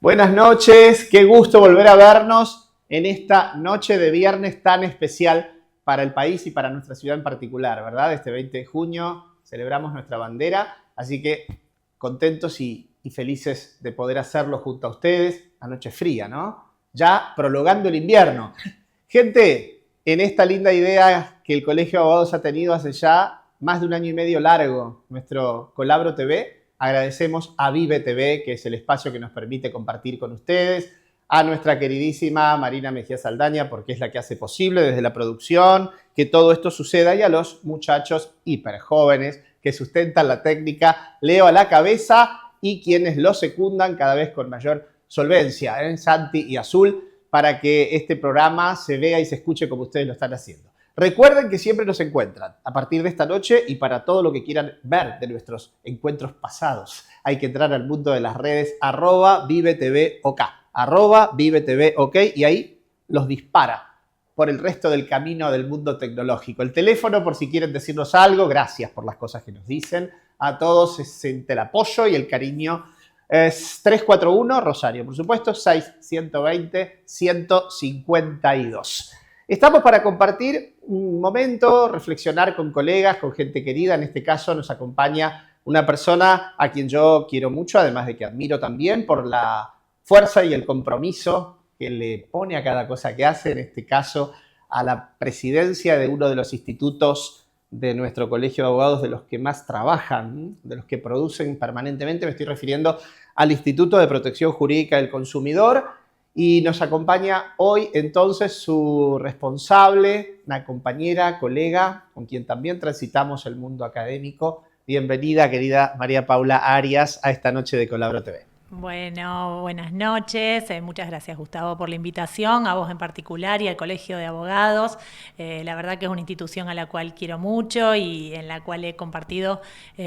Buenas noches, qué gusto volver a vernos en esta noche de viernes tan especial para el país y para nuestra ciudad en particular, ¿verdad? Este 20 de junio celebramos nuestra bandera, así que contentos y felices de poder hacerlo junto a ustedes. La noche fría, ¿no? Ya prolongando el invierno. Gente, en esta linda idea que el Colegio de Abogados ha tenido hace ya más de un año y medio largo, nuestro Colabro TV, agradecemos a Vive TV, que es el espacio que nos permite compartir con ustedes, a nuestra queridísima Marina Mejía Saldaña, porque es la que hace posible desde la producción que todo esto suceda, y a los muchachos hiper jóvenes que sustentan la técnica, Leo a la cabeza, y quienes lo secundan cada vez con mayor solvencia, Santi y Azul, para que este programa se vea y se escuche como ustedes lo están haciendo. Recuerden que siempre nos encuentran a partir de esta noche, y para todo lo que quieran ver de nuestros encuentros pasados hay que entrar al mundo de las redes @ViveTVOK, @ViveTVOK, y ahí los dispara por el resto del camino del mundo tecnológico. El teléfono, por si quieren decirnos algo, gracias por las cosas que nos dicen. A todos se siente el apoyo y el cariño. Es 341 Rosario, por supuesto, 6-120-152. Estamos para compartir un momento, reflexionar con colegas, con gente querida. En este caso nos acompaña una persona a quien yo quiero mucho, además de que admiro también por la fuerza y el compromiso que le pone a cada cosa que hace, en este caso a la presidencia de uno de los institutos de nuestro Colegio de Abogados, de los que más trabajan, de los que producen permanentemente. Me estoy refiriendo al Instituto de Protección Jurídica del Consumidor. Y nos acompaña hoy entonces su responsable, una compañera, colega, con quien también transitamos el mundo académico. Bienvenida, querida María Paula Arias, a esta noche de Colabro TV. Bueno, buenas noches. Muchas gracias, Gustavo, por la invitación, a vos en particular y al Colegio de Abogados. La verdad que es una institución a la cual quiero mucho y en la cual he compartido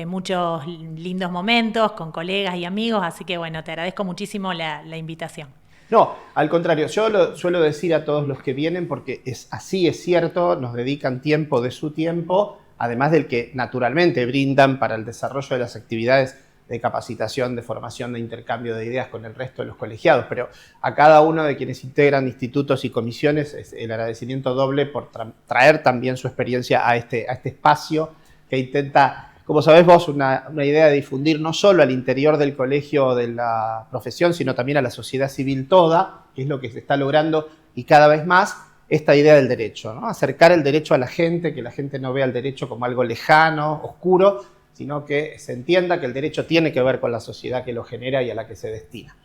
muchos lindos momentos con colegas y amigos, así que bueno, te agradezco muchísimo la invitación. No, al contrario, yo lo suelo decir a todos los que vienen, porque así es cierto, nos dedican tiempo de su tiempo, además del que naturalmente brindan para el desarrollo de las actividades de capacitación, de formación, de intercambio de ideas con el resto de los colegiados, pero a cada uno de quienes integran institutos y comisiones es el agradecimiento doble por traer también su experiencia a este espacio que intenta, como sabés vos, una idea de difundir no solo al interior del colegio de la profesión, sino también a la sociedad civil toda, que es lo que se está logrando, y cada vez más esta idea del derecho, ¿no? Acercar el derecho a la gente, que la gente no vea el derecho como algo lejano, oscuro, sino que se entienda que el derecho tiene que ver con la sociedad que lo genera y a la que se destina.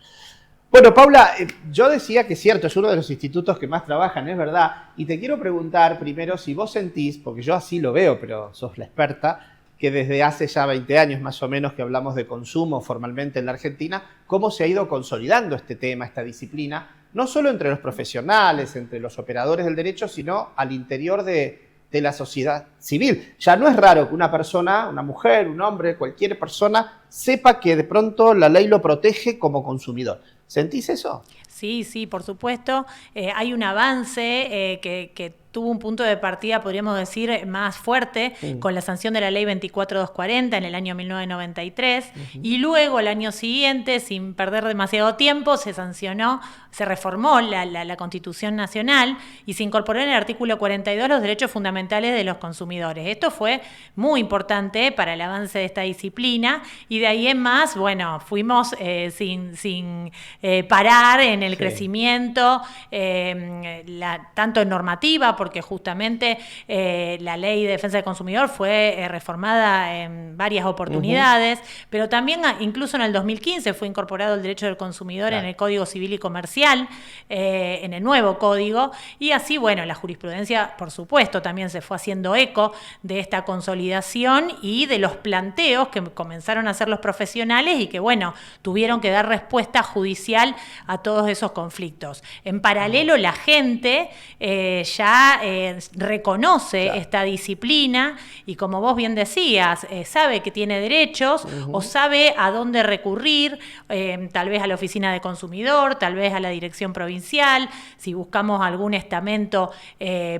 Bueno, Paula, yo decía que es cierto, es uno de los institutos que más trabajan, es verdad, y te quiero preguntar primero si vos sentís, porque yo así lo veo, pero sos la experta, que desde hace ya 20 años más o menos que hablamos de consumo formalmente en la Argentina, cómo se ha ido consolidando este tema, esta disciplina, no solo entre los profesionales, entre los operadores del derecho, sino al interior de la sociedad civil. Ya no es raro que una persona, una mujer, un hombre, cualquier persona, sepa que de pronto la ley lo protege como consumidor. ¿Sentís eso? Sí, por supuesto. Hay un avance que tuvo un punto de partida, podríamos decir, más fuerte con la sanción de la ley 24240 en el año 1993, y luego el año siguiente, sin perder demasiado tiempo, se sancionó, se reformó la Constitución Nacional y se incorporó en el artículo 42 los derechos fundamentales de los consumidores. Esto fue muy importante para el avance de esta disciplina, y de ahí en más, bueno, fuimos sin parar en el crecimiento, tanto en normativa, porque justamente la Ley de Defensa del Consumidor fue reformada en varias oportunidades, pero también incluso en el 2015 fue incorporado el derecho del consumidor en el Código Civil y Comercial, en el nuevo código, y así, bueno, la jurisprudencia, por supuesto, también se fue haciendo eco de esta consolidación y de los planteos que comenzaron a hacer los profesionales y que, bueno, tuvieron que dar respuesta judicial a todos esos conflictos. En paralelo, la gente ya reconoce esta disciplina y, como vos bien decías, sabe que tiene derechos o sabe a dónde recurrir, tal vez a la oficina de consumidor, tal vez a la dirección provincial, si buscamos algún estamento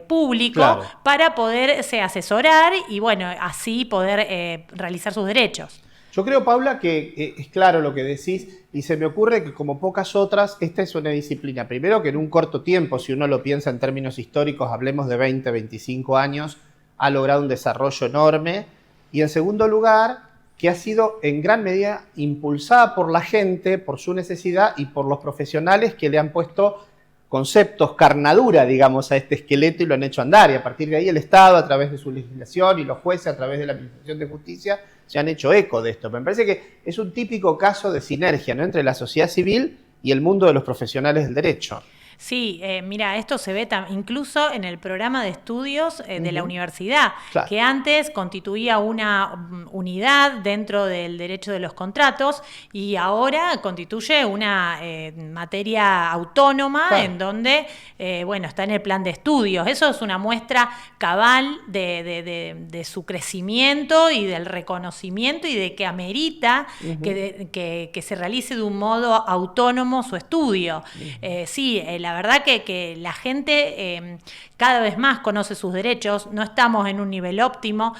público, para poderse asesorar y, bueno, así poder realizar sus derechos. Yo creo, Paula, que es claro lo que decís y se me ocurre que como pocas otras, esta es una disciplina, primero que en un corto tiempo, si uno lo piensa en términos históricos, hablemos de 20, 25 años, ha logrado un desarrollo enorme y en segundo lugar, que ha sido en gran medida impulsada por la gente, por su necesidad y por los profesionales que le han puesto conceptos, carnadura, digamos, a este esqueleto y lo han hecho andar. Y a partir de ahí el Estado, a través de su legislación, y los jueces, a través de la Administración de Justicia, se han hecho eco de esto. Me parece que es un típico caso de sinergia, ¿no?, entre la sociedad civil y el mundo de los profesionales del derecho. Sí, mira, esto se ve incluso en el programa de estudios de la universidad, claro, que antes constituía una unidad dentro del derecho de los contratos y ahora constituye una materia autónoma, claro, en donde, bueno, está en el plan de estudios. Eso es una muestra cabal de su crecimiento y del reconocimiento y de que amerita que se realice de un modo autónomo su estudio. Sí, la verdad que la gente cada vez más conoce sus derechos, no estamos en un nivel óptimo,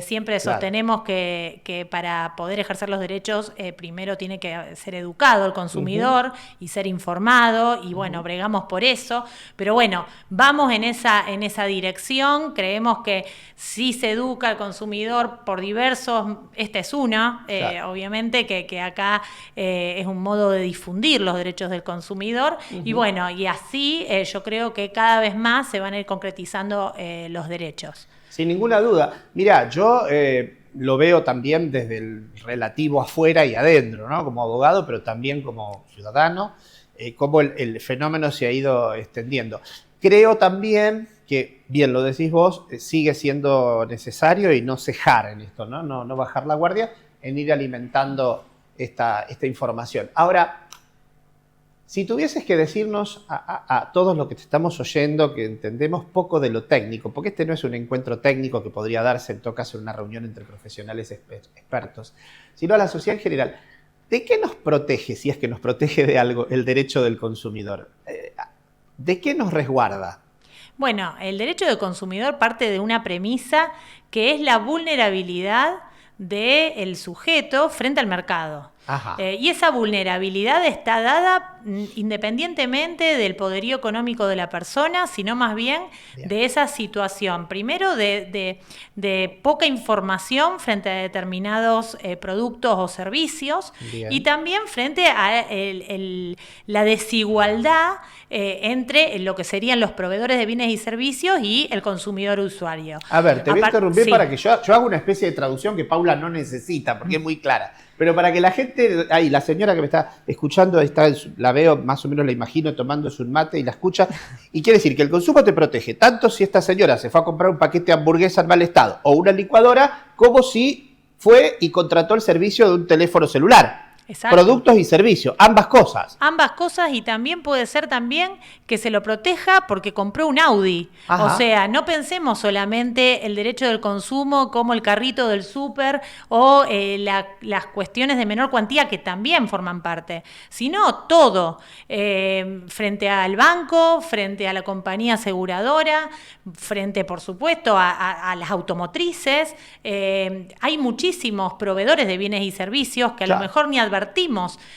siempre sostenemos que para poder ejercer los derechos primero tiene que ser educado el consumidor y ser informado, y bueno, bregamos por eso, pero bueno, vamos en esa dirección, creemos que si se educa al consumidor por diversos, esta es una, obviamente que acá es un modo de difundir los derechos del consumidor, y bueno, y así yo creo que cada vez más se van a ir concretizando los derechos. Sin ninguna duda. Mirá, yo lo veo también desde el relativo afuera y adentro, ¿no?, como abogado, pero también como ciudadano, cómo el fenómeno se ha ido extendiendo. Creo también que, bien lo decís vos, sigue siendo necesario y no cejar en esto, ¿no? No bajar la guardia, en ir alimentando esta información. Ahora, si tuvieses que decirnos a todos los que te estamos oyendo que entendemos poco de lo técnico, porque este no es un encuentro técnico que podría darse en todo caso en una reunión entre profesionales expertos, sino a la sociedad en general, ¿de qué nos protege, si es que nos protege de algo, el derecho del consumidor? ¿De qué nos resguarda? Bueno, el derecho del consumidor parte de una premisa que es la vulnerabilidad del sujeto frente al mercado. Y esa vulnerabilidad está dada independientemente del poderío económico de la persona, sino más bien de esa situación. Primero, de poca información frente a determinados productos o servicios, y también frente a la desigualdad entre lo que serían los proveedores de bienes y servicios y el consumidor usuario. A ver, te voy a interrumpir para que yo haga una especie de traducción que Paula no necesita, porque es muy clara. Pero para que la gente, ahí la señora que me está escuchando, la veo, más o menos la imagino tomándose un mate y la escucha, y quiere decir que el consumo te protege, tanto si esta señora se fue a comprar un paquete de hamburguesa en mal estado o una licuadora, como si fue y contrató el servicio de un teléfono celular. Exacto. Productos y servicios, ambas cosas. Ambas cosas, y también puede ser también que se lo proteja porque compró un Audi. O sea, no pensemos solamente el derecho del consumo como el carrito del súper o las cuestiones de menor cuantía que también forman parte, sino todo, frente al banco, frente a la compañía aseguradora, frente, por supuesto, a las automotrices. Hay muchísimos proveedores de bienes y servicios que a lo mejor ni advertimos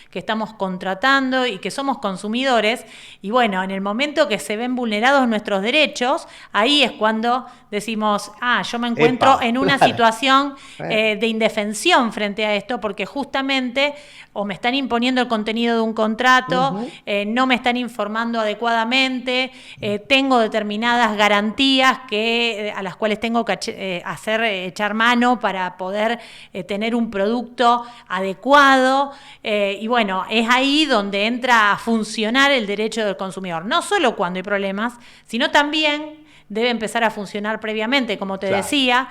que estamos contratando y que somos consumidores, y bueno, en el momento que se ven vulnerados nuestros derechos, ahí es cuando decimos, yo me encuentro en una situación de indefensión frente a esto, porque justamente o me están imponiendo el contenido de un contrato, no me están informando adecuadamente, tengo determinadas garantías a las cuales tengo que echar mano para poder tener un producto adecuado, y bueno, es ahí donde entra a funcionar el derecho del consumidor, no solo cuando hay problemas, sino también debe empezar a funcionar previamente, como te decía,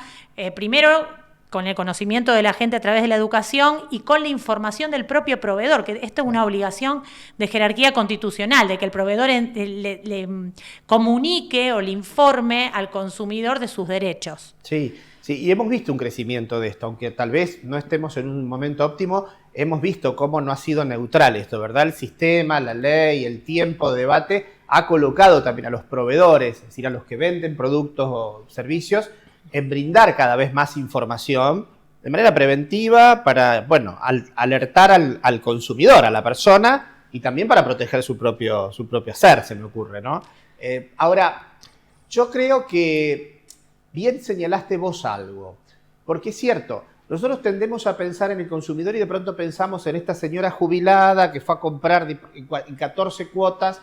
primero con el conocimiento de la gente a través de la educación y con la información del propio proveedor, que esto es una obligación de jerarquía constitucional, de que el proveedor le comunique o le informe al consumidor de sus derechos. Sí, y hemos visto un crecimiento de esto, aunque tal vez no estemos en un momento óptimo, hemos visto cómo no ha sido neutral esto, ¿verdad? El sistema, la ley, el tiempo de debate ha colocado también a los proveedores, es decir, a los que venden productos o servicios, en brindar cada vez más información de manera preventiva para, bueno, alertar al consumidor, a la persona, y también para proteger su propio ser, se me ocurre, ¿no? Ahora, yo creo que bien señalaste vos algo, porque es cierto, nosotros tendemos a pensar en el consumidor y de pronto pensamos en esta señora jubilada que fue a comprar en 14 cuotas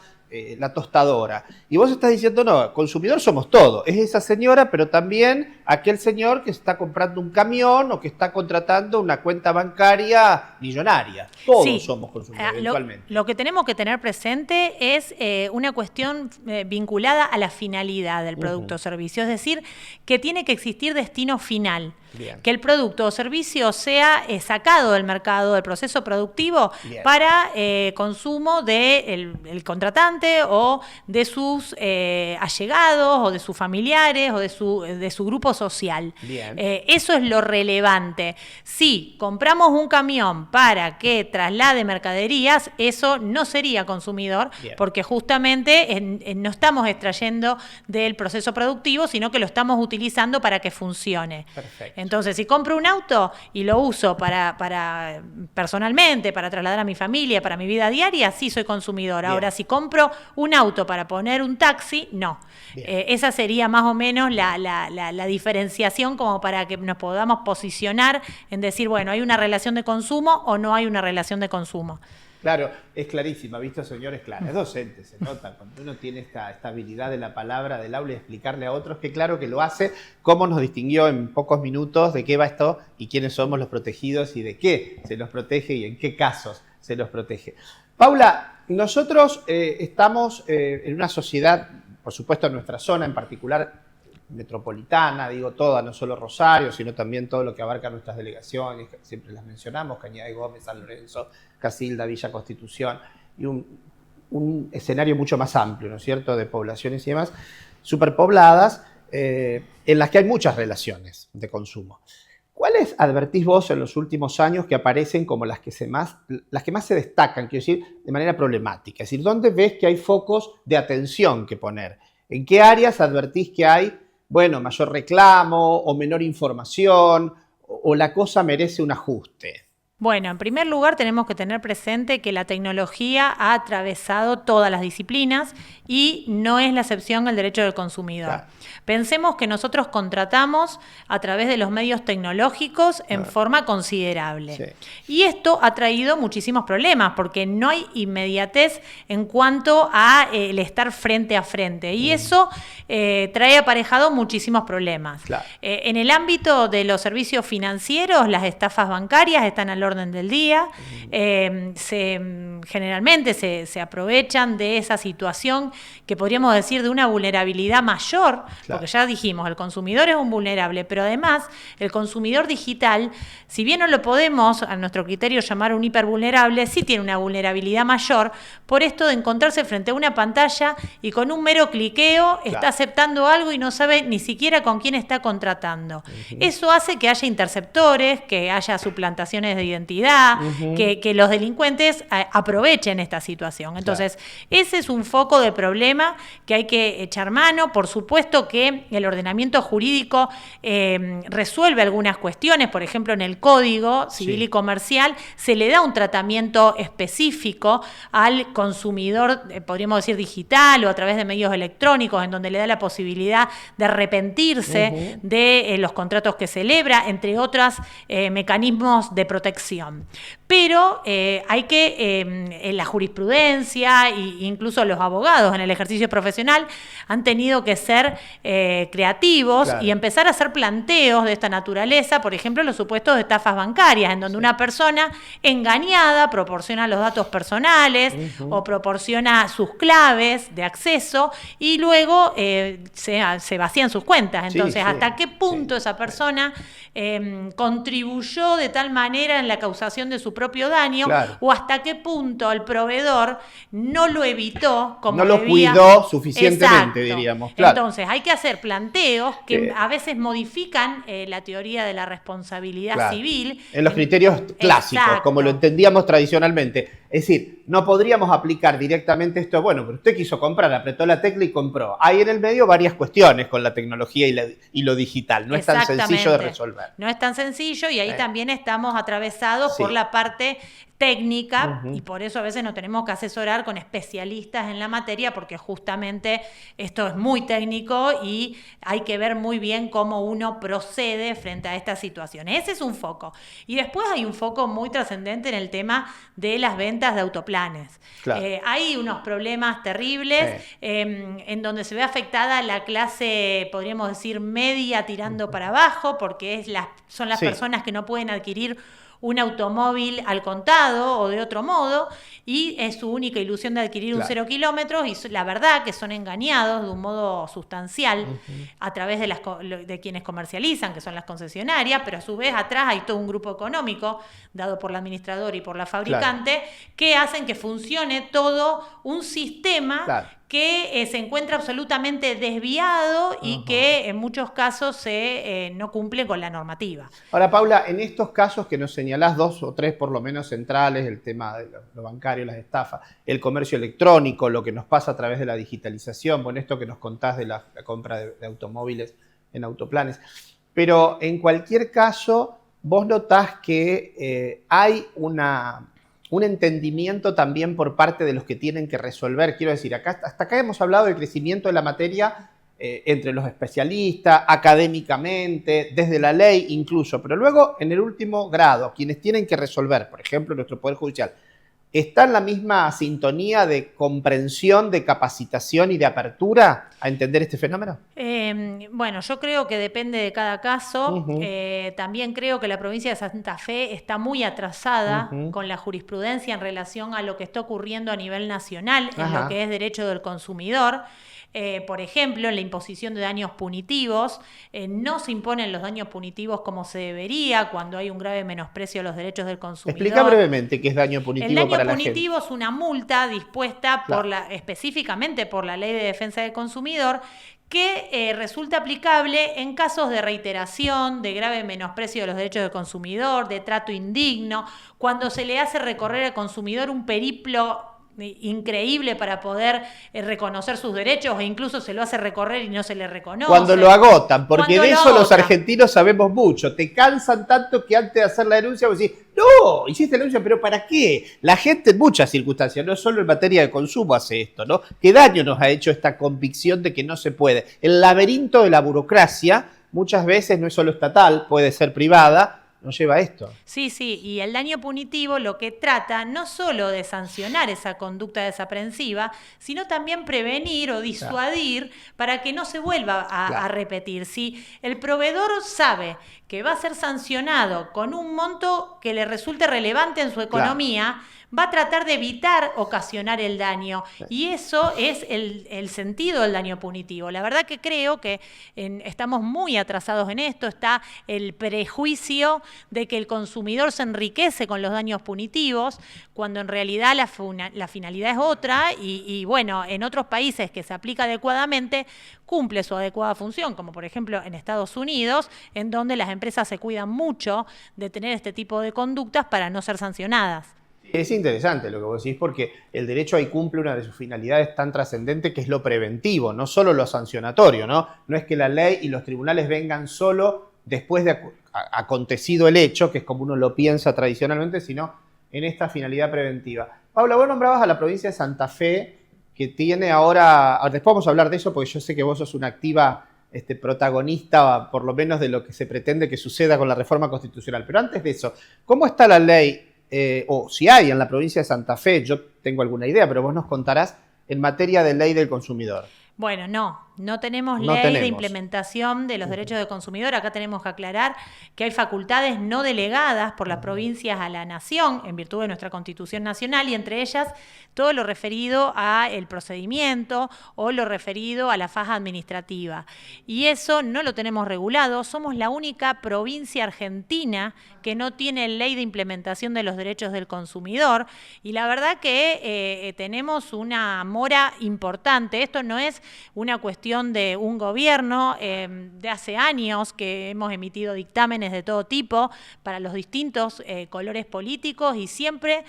la tostadora. Y vos estás diciendo, no, consumidor somos todos. Es esa señora, pero también aquel señor que está comprando un camión o que está contratando una cuenta bancaria millonaria. Todos somos consumidores, eventualmente. Lo que tenemos que tener presente es una cuestión vinculada a la finalidad del producto o servicio. Es decir, que tiene que existir destino final. Bien. Que el producto o servicio sea sacado del mercado, del proceso productivo, bien, para consumo del contratante o de sus allegados o de sus familiares o de su grupo social. Eso es lo relevante. Si compramos un camión para que traslade mercaderías, eso no sería consumidor, bien, porque justamente no estamos extrayendo del proceso productivo, sino que lo estamos utilizando para que funcione. Perfecto. Entonces, si compro un auto y lo uso para personalmente, para trasladar a mi familia, para mi vida diaria, sí soy consumidor. Bien. Ahora, si compro un auto para poner un taxi, no. Esa sería más o menos la diferenciación como para que nos podamos posicionar en decir, bueno, ¿hay una relación de consumo o no hay una relación de consumo? Claro, es clarísima, ¿visto, señor? Es clara. Es docente, se nota. Cuando uno tiene esta habilidad de la palabra, del aula y explicarle a otros, que claro que lo hace, cómo nos distinguió en pocos minutos de qué va esto y quiénes somos los protegidos y de qué se los protege y en qué casos se los protege. Paula, nosotros estamos en una sociedad, por supuesto en nuestra zona en particular, metropolitana, digo toda, no solo Rosario, sino también todo lo que abarca nuestras delegaciones, que siempre las mencionamos, Cañada de Gómez, San Lorenzo, Casilda, Villa Constitución, y un escenario mucho más amplio, ¿no es cierto?, de poblaciones y demás, superpobladas, en las que hay muchas relaciones de consumo. ¿Cuáles advertís vos en los últimos años que aparecen como las que más se destacan, quiero decir, de manera problemática? Es decir, ¿dónde ves que hay focos de atención que poner? ¿En qué áreas advertís que hay, bueno, mayor reclamo o menor información o la cosa merece un ajuste? Bueno, en primer lugar tenemos que tener presente que la tecnología ha atravesado todas las disciplinas y no es la excepción el derecho del consumidor. Claro. Pensemos que nosotros contratamos a través de los medios tecnológicos en forma considerable. Sí. Y esto ha traído muchísimos problemas porque no hay inmediatez en cuanto a el estar frente a frente. Y eso trae aparejado muchísimos problemas. Claro. En el ámbito de los servicios financieros, las estafas bancarias están al orden del día. Generalmente se aprovechan de esa situación que podríamos decir de una vulnerabilidad mayor, claro, porque ya dijimos, el consumidor es un vulnerable, pero además el consumidor digital, si bien no lo podemos a nuestro criterio llamar un hipervulnerable, sí tiene una vulnerabilidad mayor por esto de encontrarse frente a una pantalla y con un mero cliqueo está aceptando algo y no sabe ni siquiera con quién está contratando. Eso hace que haya interceptores, que haya suplantaciones de identidad, que los delincuentes aprovechen esta situación. Entonces, ese es un foco de problema que hay que echar mano. Por supuesto que el ordenamiento jurídico resuelve algunas cuestiones, por ejemplo, en el Código Civil y Comercial se le da un tratamiento específico al consumidor, podríamos decir digital o a través de medios electrónicos, en donde le da la posibilidad de arrepentirse de los contratos que celebra, entre otros mecanismos de protección. Pero hay que, en la jurisprudencia e incluso los abogados en el ejercicio profesional han tenido que ser creativos y empezar a hacer planteos de esta naturaleza, por ejemplo, los supuestos de estafas bancarias, en donde una persona engañada proporciona los datos personales o proporciona sus claves de acceso y luego se vacían sus cuentas. Entonces, ¿hasta qué punto esa persona contribuyó de tal manera en la causación de su propio daño o hasta qué punto el proveedor no lo evitó como no lo cuidó suficientemente, diríamos. Entonces hay que hacer planteos que a veces modifican la teoría de la responsabilidad civil en los criterios clásicos, como lo entendíamos tradicionalmente. Es decir, no podríamos aplicar directamente esto, bueno, pero usted quiso comprar, apretó la tecla y compró. Hay en el medio varias cuestiones con la tecnología y lo digital, no es tan sencillo de resolver. No es tan sencillo y ahí también estamos atravesados por la parte técnica y por eso a veces nos tenemos que asesorar con especialistas en la materia porque justamente esto es muy técnico y hay que ver muy bien cómo uno procede frente a estas situaciones. Ese es un foco. Y después hay un foco muy trascendente en el tema de las ventas de autoplanes. Claro. Hay unos problemas terribles en donde se ve afectada la clase, podríamos decir, media tirando para abajo porque son las personas que no pueden adquirir un automóvil al contado o de otro modo y es su única ilusión de adquirir un 0 kilómetros y la verdad que son engañados de un modo sustancial a través de quienes comercializan, que son las concesionarias, pero a su vez atrás hay todo un grupo económico dado por la administradora y por la fabricante que hacen que funcione todo un sistema que se encuentra absolutamente desviado y que en muchos casos no cumple con la normativa. Ahora, Paula, en estos casos que nos señalás, 2 o 3 por lo menos centrales, el tema de lo bancario, las estafas, el comercio electrónico, lo que nos pasa a través de la digitalización, bueno, esto que nos contás de la compra de automóviles en autoplanes, pero en cualquier caso, vos notás que hay un entendimiento también por parte de los que tienen que resolver. Quiero decir, hasta acá hemos hablado del crecimiento de la materia entre los especialistas, académicamente, desde la ley incluso, pero luego en el último grado, quienes tienen que resolver, por ejemplo, nuestro Poder Judicial, ¿está en la misma sintonía de comprensión, de capacitación y de apertura a entender este fenómeno? Bueno, yo creo que depende de cada caso. También creo que la provincia de Santa Fe está muy atrasada con la jurisprudencia en relación a lo que está ocurriendo a nivel nacional en lo que es derecho del consumidor. Por ejemplo, en la imposición de daños punitivos, no se imponen los daños punitivos como se debería cuando hay un grave menosprecio a los derechos del consumidor. Explica brevemente qué es daño punitivo para la gente. El daño punitivo es una multa dispuesta específicamente por la Ley de Defensa del Consumidor que resulta aplicable en casos de reiteración, de grave menosprecio de los derechos del consumidor, de trato indigno, cuando se le hace recorrer al consumidor un periplo increíble para poder reconocer sus derechos e incluso se lo hace recorrer y no se le reconoce. Cuando lo agotan, porque de eso los argentinos sabemos mucho. Te cansan tanto que antes de hacer la denuncia vos decís, no, hiciste la denuncia, pero ¿para qué? La gente en muchas circunstancias, no solo en materia de consumo hace esto, ¿no? ¿Qué daño nos ha hecho esta convicción de que no se puede? El laberinto de la burocracia muchas veces no es solo estatal, puede ser privada, nos lleva a esto. Sí, y el daño punitivo lo que trata no solo de sancionar esa conducta desaprensiva, sino también prevenir o disuadir para que no se vuelva a repetir. Si el proveedor sabe que va a ser sancionado con un monto que le resulte relevante en su economía, va a tratar de evitar ocasionar el daño. Y eso es el sentido del daño punitivo. La verdad que creo que estamos muy atrasados en esto. Está el prejuicio de que el consumidor se enriquece con los daños punitivos, cuando en realidad la finalidad es otra. Y bueno, en otros países que se aplica adecuadamente, cumple su adecuada función, como por ejemplo en Estados Unidos, en donde las empresas se cuidan mucho de tener este tipo de conductas para no ser sancionadas. Es interesante lo que vos decís porque el derecho ahí cumple una de sus finalidades tan trascendentes que es lo preventivo, no solo lo sancionatorio, ¿no? No es que la ley y los tribunales vengan solo después de acontecido el hecho, que es como uno lo piensa tradicionalmente, sino en esta finalidad preventiva. Paula, vos nombrabas a la provincia de Santa Fe, que tiene ahora, después vamos a hablar de eso porque yo sé que vos sos una activa protagonista, por lo menos de lo que se pretende que suceda con la reforma constitucional. Pero antes de eso, ¿cómo está la ley? O si hay en la provincia de Santa Fe, yo tengo alguna idea, pero vos nos contarás en materia de ley del consumidor. Bueno, no tenemos ley de implementación de los derechos del consumidor. Acá tenemos que aclarar que hay facultades no delegadas por las provincias a la nación en virtud de nuestra Constitución Nacional y entre ellas todo lo referido al procedimiento o lo referido a la faja administrativa. Y eso no lo tenemos regulado. Somos la única provincia argentina que no tiene ley de implementación de los derechos del consumidor y la verdad que tenemos una mora importante. Esto no es una cuestión cuestión de un gobierno de hace años que hemos emitido dictámenes de todo tipo para los distintos colores políticos y siempre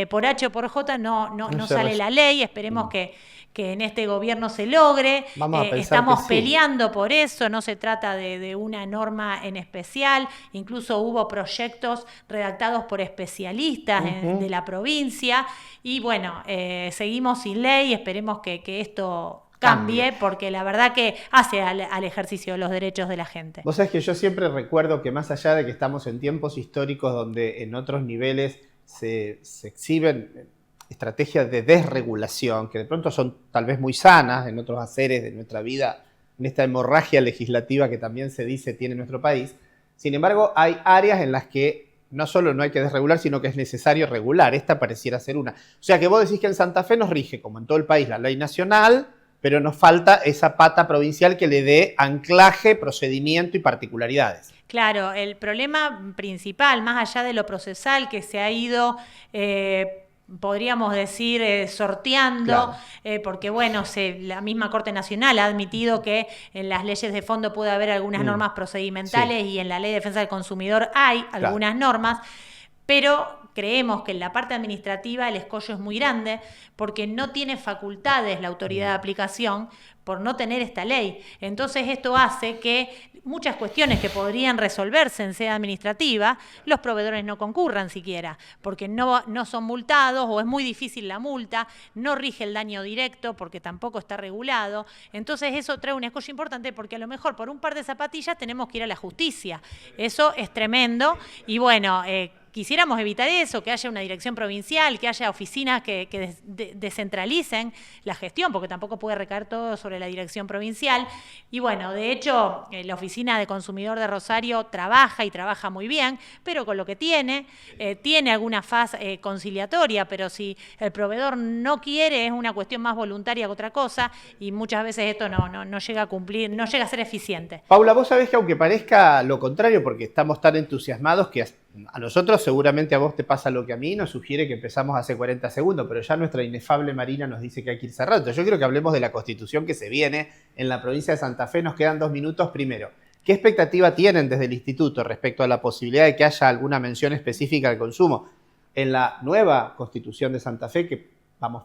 por H o por J no sale la ley. Esperemos que en este gobierno se logre. Estamos peleando por eso, no se trata de una norma en especial, incluso hubo proyectos redactados por especialistas de la provincia y bueno, seguimos sin ley, esperemos que esto cambie, porque la verdad que hace al ejercicio de los derechos de la gente. Vos sabés que yo siempre recuerdo que más allá de que estamos en tiempos históricos donde en otros niveles se exhiben estrategias de desregulación, que de pronto son tal vez muy sanas en otros haceres de nuestra vida, en esta hemorragia legislativa que también se dice tiene nuestro país. Sin embargo, hay áreas en las que no solo no hay que desregular, sino que es necesario regular. Esta pareciera ser una. O sea que vos decís que en Santa Fe nos rige, como en todo el país, la ley nacional, pero nos falta esa pata provincial que le dé anclaje, procedimiento y particularidades. Claro, el problema principal, más allá de lo procesal que se ha ido podríamos decir, sorteando, claro. Porque bueno, la misma Corte Nacional ha admitido que en las leyes de fondo puede haber algunas normas procedimentales y en la Ley de Defensa del Consumidor hay algunas normas, pero creemos que en la parte administrativa el escollo es muy grande porque no tiene facultades la autoridad de aplicación por no tener esta ley. Entonces esto hace que muchas cuestiones que podrían resolverse en sede administrativa, los proveedores no concurran siquiera, porque no son multados o es muy difícil la multa, no rige el daño directo porque tampoco está regulado. Entonces eso trae un escollo importante porque a lo mejor por un par de zapatillas tenemos que ir a la justicia. Eso es tremendo y bueno, quisiéramos evitar eso, que haya una dirección provincial, que haya oficinas que descentralicen la gestión, porque tampoco puede recaer todo sobre la dirección provincial. Y bueno, de hecho, la Oficina de Consumidor de Rosario trabaja y trabaja muy bien, pero con lo que tiene alguna fase conciliatoria, pero si el proveedor no quiere, es una cuestión más voluntaria que otra cosa, y muchas veces esto no llega a cumplir, no llega a ser eficiente. Paula, vos sabés que aunque parezca lo contrario, porque estamos tan entusiasmados que a nosotros, seguramente a vos te pasa lo que a mí, nos sugiere que empezamos hace 40 segundos, pero ya nuestra inefable Marina nos dice que hay que ir cerrando. Yo quiero que hablemos de la Constitución que se viene en la provincia de Santa Fe. Nos quedan 2 minutos. Primero, ¿qué expectativa tienen desde el Instituto respecto a la posibilidad de que haya alguna mención específica al consumo en la nueva Constitución de Santa Fe que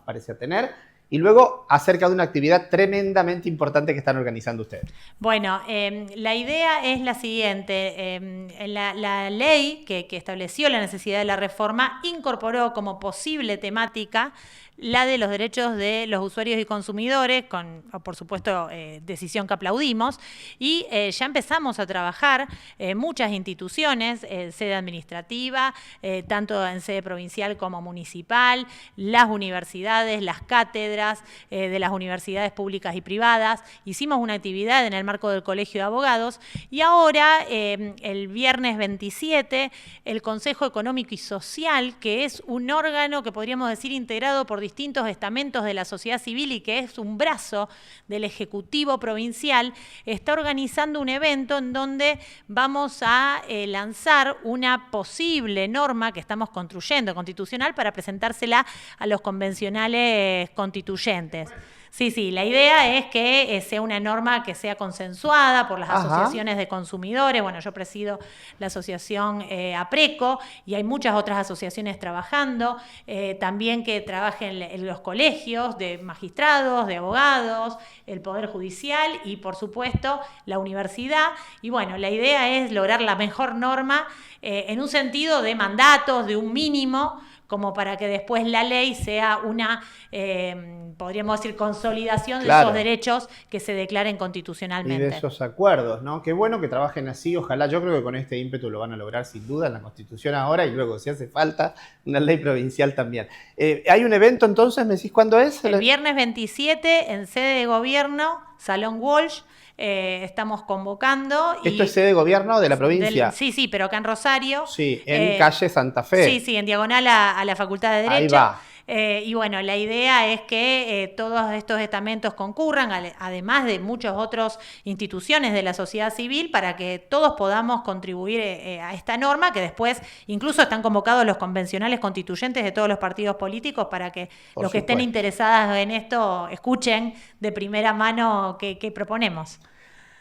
parece a tener? Y luego, acerca de una actividad tremendamente importante que están organizando ustedes. Bueno, la idea es la siguiente. La ley que estableció la necesidad de la reforma incorporó como posible temática la de los derechos de los usuarios y consumidores, con, por supuesto, decisión que aplaudimos, y ya empezamos a trabajar muchas instituciones, sede administrativa, tanto en sede provincial como municipal, las universidades, las cátedras de las universidades públicas y privadas. Hicimos una actividad en el marco del Colegio de Abogados y ahora, el viernes 27, el Consejo Económico y Social, que es un órgano que podríamos decir integrado por distintos estamentos de la sociedad civil y que es un brazo del Ejecutivo Provincial, está organizando un evento en donde vamos a lanzar una posible norma que estamos construyendo, constitucional, para presentársela a los convencionales constituyentes. Sí, la idea es que sea una norma que sea consensuada por las asociaciones de consumidores. Bueno, yo presido la asociación APRECO y hay muchas otras asociaciones trabajando, también que trabajen en los colegios de magistrados, de abogados, el Poder Judicial y, por supuesto, la universidad. Y bueno, la idea es lograr la mejor norma en un sentido de mandatos, de un mínimo, como para que después la ley sea una, podríamos decir, consolidación de esos derechos que se declaren constitucionalmente. Y de esos acuerdos, ¿no? Qué bueno que trabajen así, ojalá. Yo creo que con este ímpetu lo van a lograr sin duda en la Constitución ahora y luego, si hace falta, una ley provincial también. ¿Hay un evento entonces? ¿Me decís cuándo es? El viernes 27 en sede de gobierno, Salón Walsh. Estamos convocando. ¿Esto es sede de gobierno de la provincia? Sí, pero acá en Rosario. Sí, en calle Santa Fe. Sí, en diagonal a la Facultad de Derecho. Ahí va. Y bueno, la idea es que todos estos estamentos concurran, además de muchas otras instituciones de la sociedad civil, para que todos podamos contribuir a esta norma, que después incluso están convocados los convencionales constituyentes de todos los partidos políticos para que los que estén interesados en esto escuchen de primera mano qué proponemos.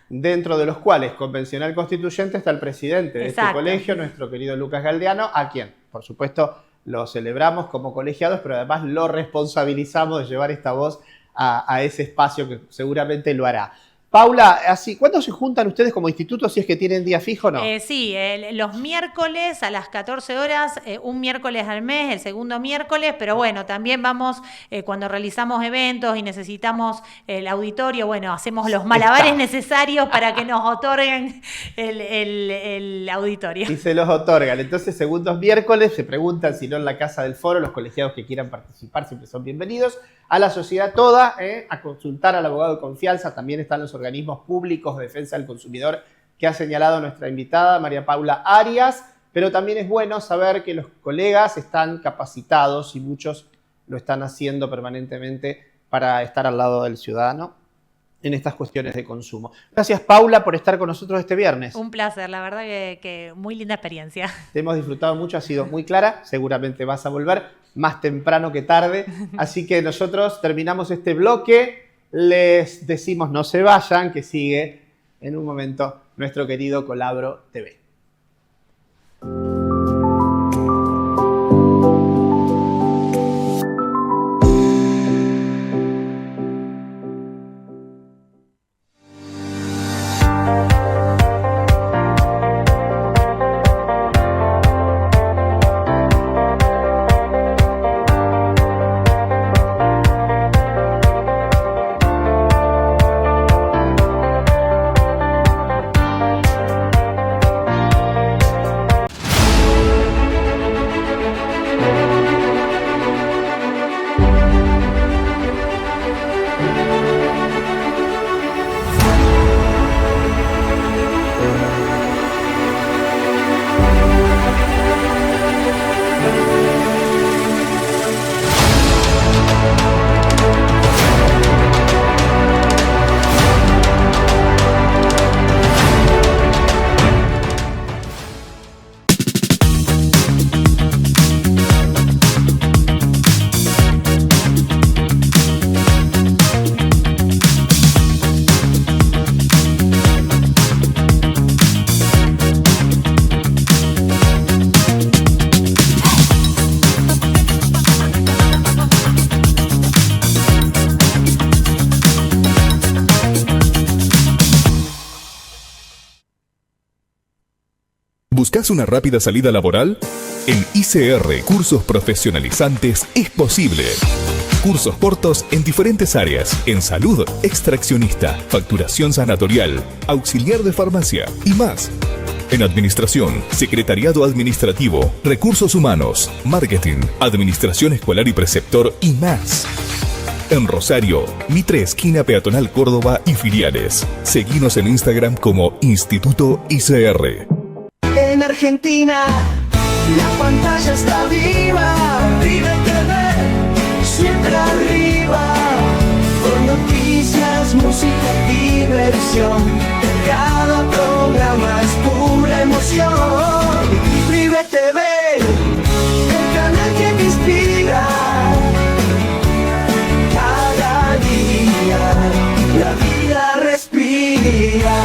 Dentro de los cuales, convencional constituyente, está el presidente de este colegio, nuestro querido Lucas Galdeano, a quien, por supuesto, lo celebramos como colegiados, pero además lo responsabilizamos de llevar esta voz a ese espacio que seguramente lo hará. Paula, ¿cuándo se juntan ustedes como instituto, si es que tienen día fijo o no? Sí, los miércoles a las 14 horas, un miércoles al mes, el segundo miércoles, pero bueno, también vamos, cuando realizamos eventos y necesitamos el auditorio, bueno, hacemos los malabares necesarios para que nos otorguen el auditorio. Y se los otorgan. Entonces, segundos miércoles, se preguntan si no en la Casa del Foro, los colegiados que quieran participar siempre son bienvenidos. A la sociedad toda, a consultar al abogado de confianza. También están los organismos públicos de defensa del consumidor que ha señalado nuestra invitada, María Paula Arias. Pero también es bueno saber que los colegas están capacitados y muchos lo están haciendo permanentemente para estar al lado del ciudadano en estas cuestiones de consumo. Gracias, Paula, por estar con nosotros este viernes. Un placer, la verdad que muy linda experiencia. Te hemos disfrutado mucho, ha sido muy clara, seguramente vas a volver más temprano que tarde, así que nosotros terminamos este bloque, les decimos no se vayan, que sigue en un momento nuestro querido Colabro TV. ¿Buscas una rápida salida laboral? En ICR Cursos Profesionalizantes es posible. Cursos cortos en diferentes áreas, en salud, extraccionista, facturación sanatorial, auxiliar de farmacia y más. En administración, secretariado administrativo, recursos humanos, marketing, administración escolar y preceptor y más. En Rosario, Mitre esquina Peatonal Córdoba y filiales. Seguinos en Instagram como Instituto ICR. En Argentina, la pantalla está viva. Vive TV, siempre arriba. Con noticias, música y diversión. Cada programa es pura emoción. Vive TV, el canal que te inspira. Cada día, la vida respira.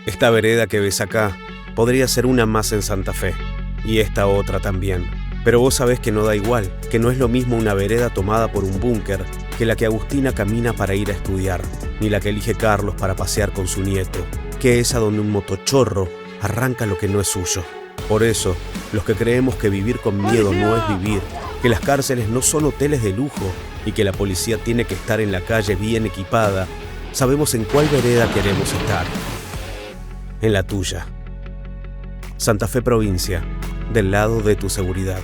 Esta vereda que ves acá podría ser una más en Santa Fe, y esta otra también. Pero vos sabés que no da igual, que no es lo mismo una vereda tomada por un búnker que la que Agustina camina para ir a estudiar, ni la que elige Carlos para pasear con su nieto, que esa donde un motochorro arranca lo que no es suyo. Por eso, los que creemos que vivir con miedo no es vivir, que las cárceles no son hoteles de lujo y que la policía tiene que estar en la calle bien equipada, sabemos en cuál vereda queremos estar. en la tuya. Santa Fe Provincia, del lado de tu seguridad.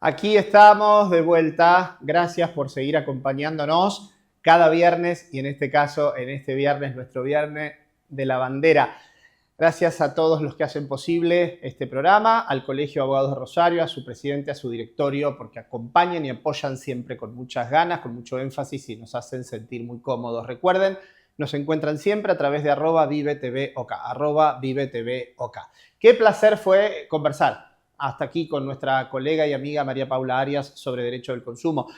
Aquí estamos de vuelta. Gracias por seguir acompañándonos cada viernes y en este caso, en este viernes, nuestro viernes de la bandera. Gracias a todos los que hacen posible este programa, al Colegio de Abogados de Rosario, a su presidente, a su directorio, porque acompañan y apoyan siempre con muchas ganas, con mucho énfasis y nos hacen sentir muy cómodos. Recuerden, nos encuentran siempre a través de @ViveTVOK, @ViveTVOK. Qué placer fue conversar hasta aquí con nuestra colega y amiga María Paula Arias sobre derecho del consumo.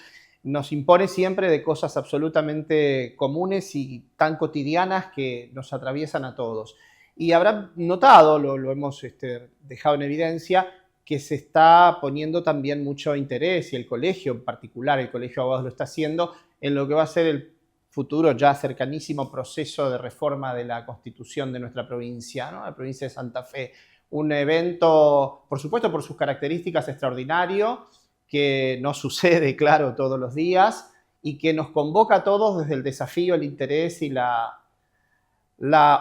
Nos impone siempre de cosas absolutamente comunes y tan cotidianas que nos atraviesan a todos. Y habrán notado, lo hemos dejado en evidencia, que se está poniendo también mucho interés, y el colegio en particular, el Colegio de Abogados lo está haciendo, en lo que va a ser el futuro ya cercanísimo proceso de reforma de la Constitución de nuestra provincia, ¿no? La provincia de Santa Fe. Un evento, por supuesto, por sus características extraordinario, que no sucede, claro, todos los días y que nos convoca a todos desde el desafío, el interés y la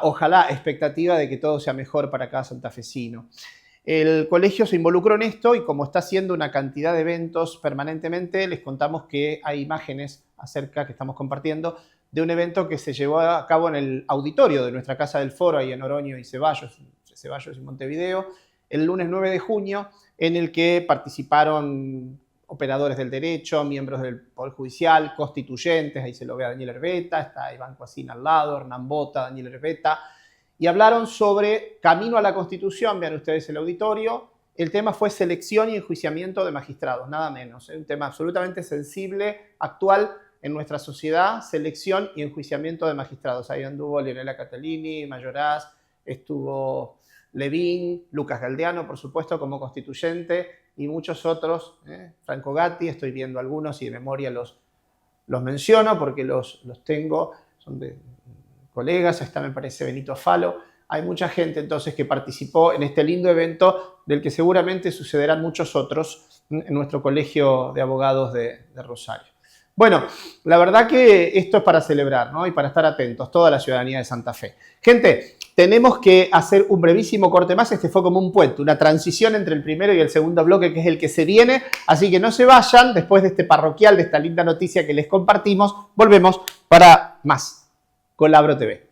ojalá, expectativa de que todo sea mejor para cada santafesino. El colegio se involucró en esto y como está haciendo una cantidad de eventos permanentemente, les contamos que hay imágenes acerca que estamos compartiendo de un evento que se llevó a cabo en el auditorio de nuestra Casa del Foro, ahí en Oroño y Ceballos y Montevideo, el lunes 9 de junio, en el que participaron operadores del derecho, miembros del Poder Judicial, constituyentes, ahí se lo ve a Daniel Herbeta, está Iván Cuasín al lado, Hernán Bota, Daniel Herbeta, y hablaron sobre camino a la Constitución, vean ustedes el auditorio. El tema fue selección y enjuiciamiento de magistrados, nada menos, un tema absolutamente sensible, actual en nuestra sociedad, selección y enjuiciamiento de magistrados. Ahí anduvo Leonela Catalini, Mayoraz, estuvo Levín, Lucas Galdeano, por supuesto, como constituyente, y muchos otros, Franco Gatti, estoy viendo algunos y de memoria los menciono porque los tengo, son de colegas, está me parece Benito Falo. Hay mucha gente entonces que participó en este lindo evento del que seguramente sucederán muchos otros en nuestro Colegio de Abogados de Rosario. Bueno, la verdad que esto es para celebrar, ¿no? Y para estar atentos, toda la ciudadanía de Santa Fe. Gente, tenemos que hacer un brevísimo corte más. Este fue como un puente, una transición entre el primero y el segundo bloque, que es el que se viene. Así que no se vayan, después de este parroquial, de esta linda noticia que les compartimos, volvemos para más Colabro TV.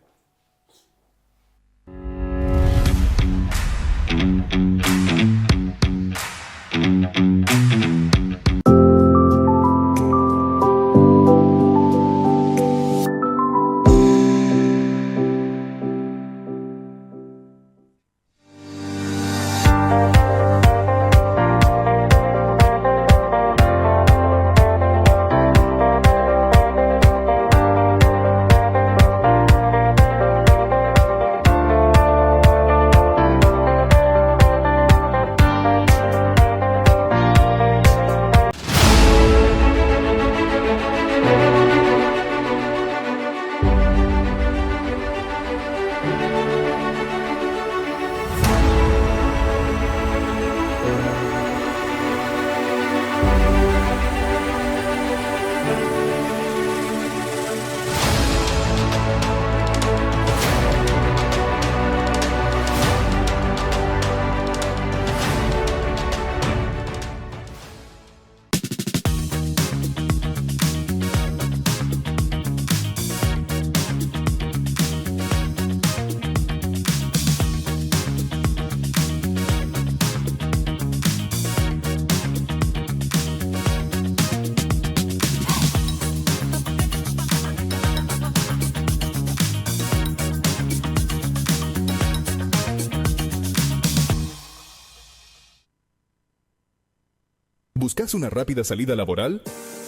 ¿Buscas una rápida salida laboral?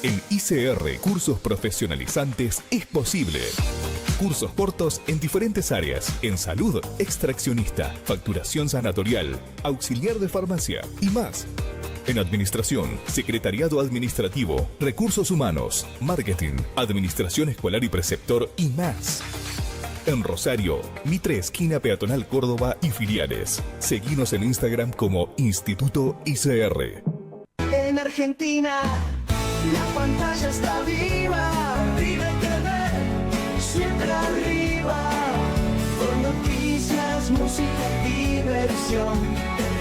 En ICR Cursos Profesionalizantes es posible. Cursos cortos en diferentes áreas, en salud, extraccionista, facturación sanatorial, auxiliar de farmacia y más. En administración, secretariado administrativo, recursos humanos, marketing, administración escolar y preceptor y más. En Rosario, Mitre esquina Peatonal Córdoba y filiales. Seguinos en Instagram como Instituto ICR. En Argentina, la pantalla está viva. Vive TV, siempre arriba. Con noticias, música y diversión.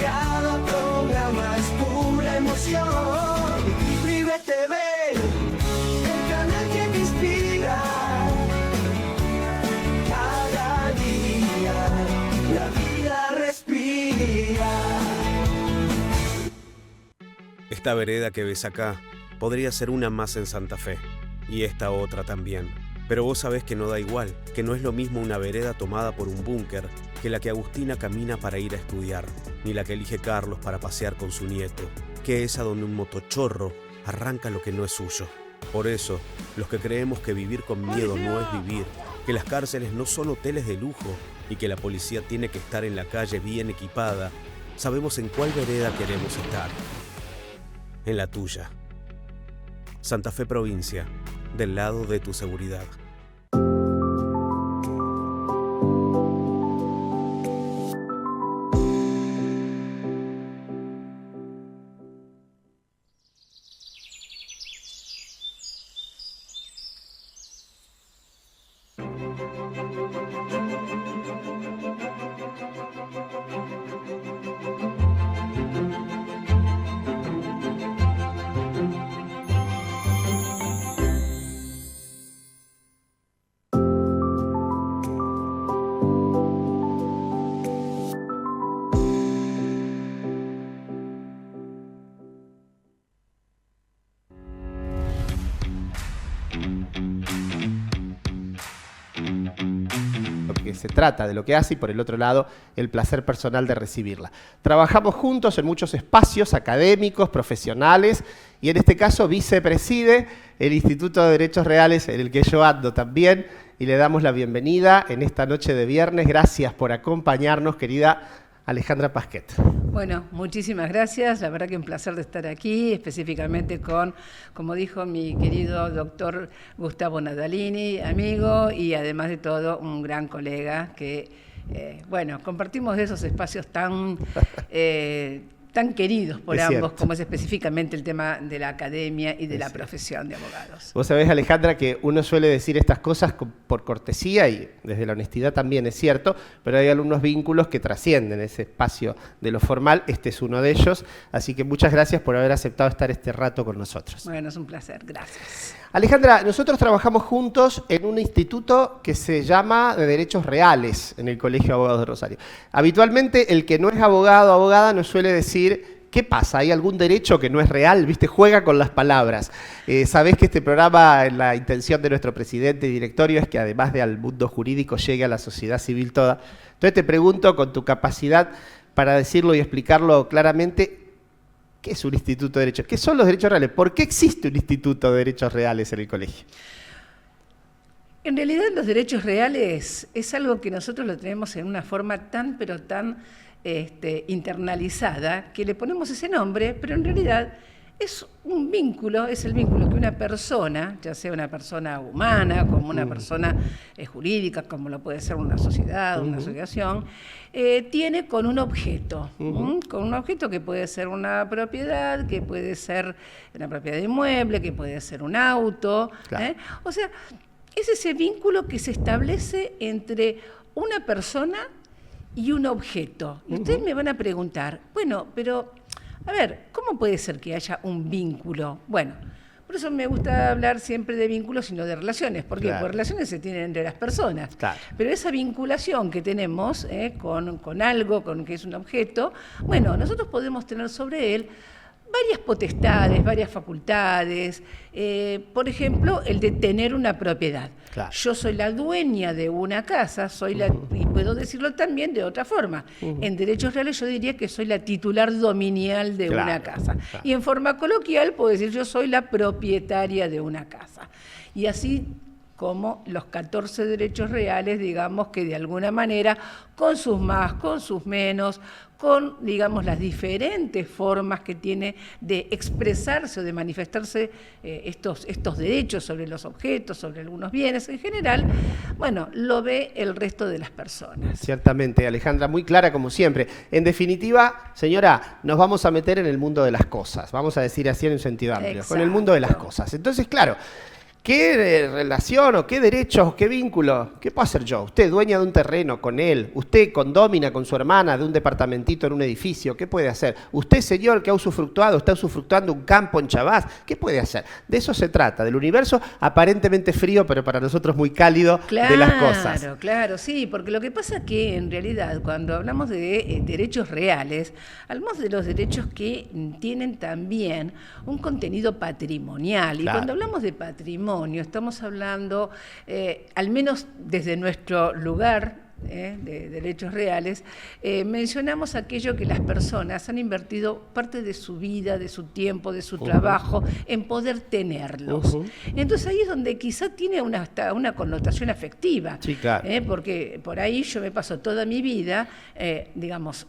Cada programa es pura emoción. Vive TV, el canal que te inspira. Cada día, la vida respira. Esta vereda que ves acá podría ser una más en Santa Fe, y esta otra también. Pero vos sabés que no da igual, que no es lo mismo una vereda tomada por un búnker que la que Agustina camina para ir a estudiar, ni la que elige Carlos para pasear con su nieto, que esa donde un motochorro arranca lo que no es suyo. Por eso, los que creemos que vivir con miedo no es vivir, que las cárceles no son hoteles de lujo y que la policía tiene que estar en la calle bien equipada, sabemos en cuál vereda queremos estar. En la tuya. Santa Fe Provincia, del lado de tu seguridad. Se trata de lo que hace y por el otro lado el placer personal de recibirla. Trabajamos juntos en muchos espacios académicos, profesionales y en este caso vicepreside el Instituto de Derechos Reales en el que yo ando también y le damos la bienvenida en esta noche de viernes. Gracias por acompañarnos, querida Alejandra Pasquet. Bueno, muchísimas gracias. La verdad que un placer de estar aquí, específicamente con, como dijo mi querido doctor Gustavo Nadalini, amigo y además de todo un gran colega que, bueno, compartimos de esos espacios tan queridos por ambos, como es específicamente el tema de la academia y de la profesión de abogados. Vos sabés, Alejandra, que uno suele decir estas cosas por cortesía y desde la honestidad también es cierto, pero hay algunos vínculos que trascienden ese espacio de lo formal. Este es uno de ellos, así que muchas gracias por haber aceptado estar este rato con nosotros. Bueno, es un placer, gracias. Alejandra, nosotros trabajamos juntos en un instituto que se llama de Derechos Reales en el Colegio de Abogados de Rosario. Habitualmente el que no es abogado o abogada nos suele decir, ¿qué pasa? ¿Hay algún derecho que no es real? ¿Viste? Juega con las palabras. Sabés que este programa, la intención de nuestro presidente y directorio es que además de al mundo jurídico llegue a la sociedad civil toda. Entonces te pregunto, con tu capacidad para decirlo y explicarlo claramente, ¿qué es un instituto de derechos? ¿Qué son los derechos reales? ¿Por qué existe un instituto de derechos reales en el colegio? En realidad los derechos reales es algo que nosotros lo tenemos en una forma tan, pero tan internalizada, que le ponemos ese nombre, pero en realidad es un vínculo, es el vínculo que una persona, ya sea una persona humana, como una persona jurídica, como lo puede ser una sociedad, una asociación, tiene con un objeto, con un objeto que puede ser una propiedad, que puede ser una propiedad de inmueble, que puede ser un auto, claro. O sea, es ese vínculo que se establece entre una persona y un objeto. Y ustedes me van a preguntar, bueno, pero, a ver, ¿cómo puede ser que haya un vínculo? Bueno, por eso me gusta hablar siempre de vínculos y no de relaciones. ¿Por qué? Claro. Porque relaciones se tienen entre las personas. Claro. Pero esa vinculación que tenemos con algo, con que es un objeto, bueno, nosotros podemos tener sobre él varias potestades, varias facultades. Por ejemplo, el de tener una propiedad. Claro. Yo soy la dueña de una casa, y puedo decirlo también de otra forma. En derechos reales yo diría que soy la titular dominial de Claro, una casa. claro. Y en forma coloquial puedo decir yo soy la propietaria de una casa. Y así como los 14 derechos reales, digamos que de alguna manera, con sus más, con sus menos, con, digamos, las diferentes formas que tiene de expresarse o de manifestarse estos derechos sobre los objetos, sobre algunos bienes en general, bueno, lo ve el resto de las personas. Ciertamente, Alejandra, muy clara como siempre. En definitiva, señora, nos vamos a meter en el mundo de las cosas, vamos a decir así en un sentido amplio, Exacto. con el mundo de las cosas. Entonces, claro, ¿qué relación o qué derechos o qué vínculo? ¿Qué puedo hacer yo? Usted dueña de un terreno con él, usted condómina con su hermana de un departamentito en un edificio, ¿qué puede hacer? Usted, señor, que ha usufructuado, está usufructuando un campo en Chabás, ¿qué puede hacer? De eso se trata, del universo aparentemente frío, pero para nosotros muy cálido, Claro, de las cosas. claro, sí, porque lo que pasa es que en realidad cuando hablamos de derechos reales, hablamos de los derechos que tienen también un contenido patrimonial. Y Claro. cuando hablamos de patrimonio, estamos hablando, al menos desde nuestro lugar, de derechos reales, mencionamos aquello que las personas han invertido parte de su vida, de su tiempo, de su trabajo, en poder tenerlos. Entonces ahí es donde quizá tiene hasta una connotación afectiva, Sí, claro. porque por ahí yo me paso toda mi vida, digamos,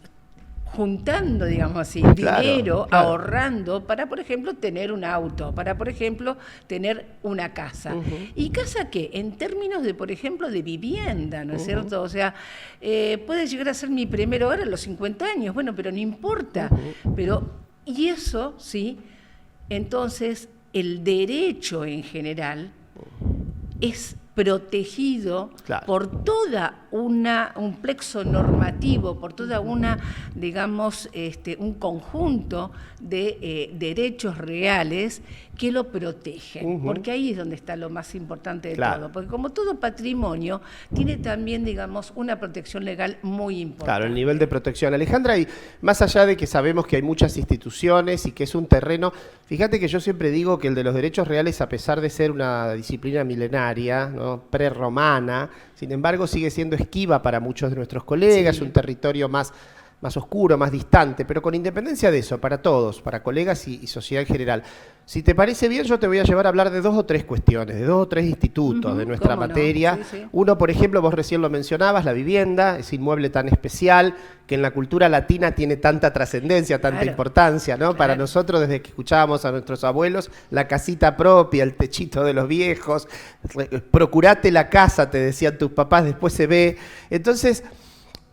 juntando, digamos así, Claro, dinero, claro. ahorrando para, por ejemplo, tener un auto, para, por ejemplo, tener una casa. ¿Y casa qué? En términos de, por ejemplo, de vivienda, ¿no es cierto? O sea, puede llegar a ser mi primer hogar a los 50 años, bueno, pero no importa. Pero, y eso, sí, entonces, el derecho en general es protegido Claro. por toda un plexo normativo, por toda una, digamos, un conjunto de derechos reales que lo protegen, porque ahí es donde está lo más importante de Claro. todo, porque como todo patrimonio, tiene también, digamos, una protección legal muy importante. Claro, el nivel de protección. Alejandra, y más allá de que sabemos que hay muchas instituciones y que es un terreno, fíjate que yo siempre digo que el de los derechos reales, a pesar de ser una disciplina milenaria, ¿no?, prerromana, sin embargo sigue siendo esquiva para muchos de nuestros colegas, Sí. un territorio más oscuro, más distante, pero con independencia de eso, para todos, para colegas y sociedad en general. Si te parece bien, yo te voy a llevar a hablar de 2 o 3 cuestiones, de 2 o 3 institutos de nuestra cómo no, materia. sí, sí. Uno, por ejemplo, vos recién lo mencionabas, la vivienda, ese inmueble tan especial, que en la cultura latina tiene tanta trascendencia, tanta Claro. importancia, ¿no? Para Claro. nosotros, desde que escuchábamos a nuestros abuelos, la casita propia, el techito de los viejos, procurate la casa, te decían tus papás, después se ve. Entonces,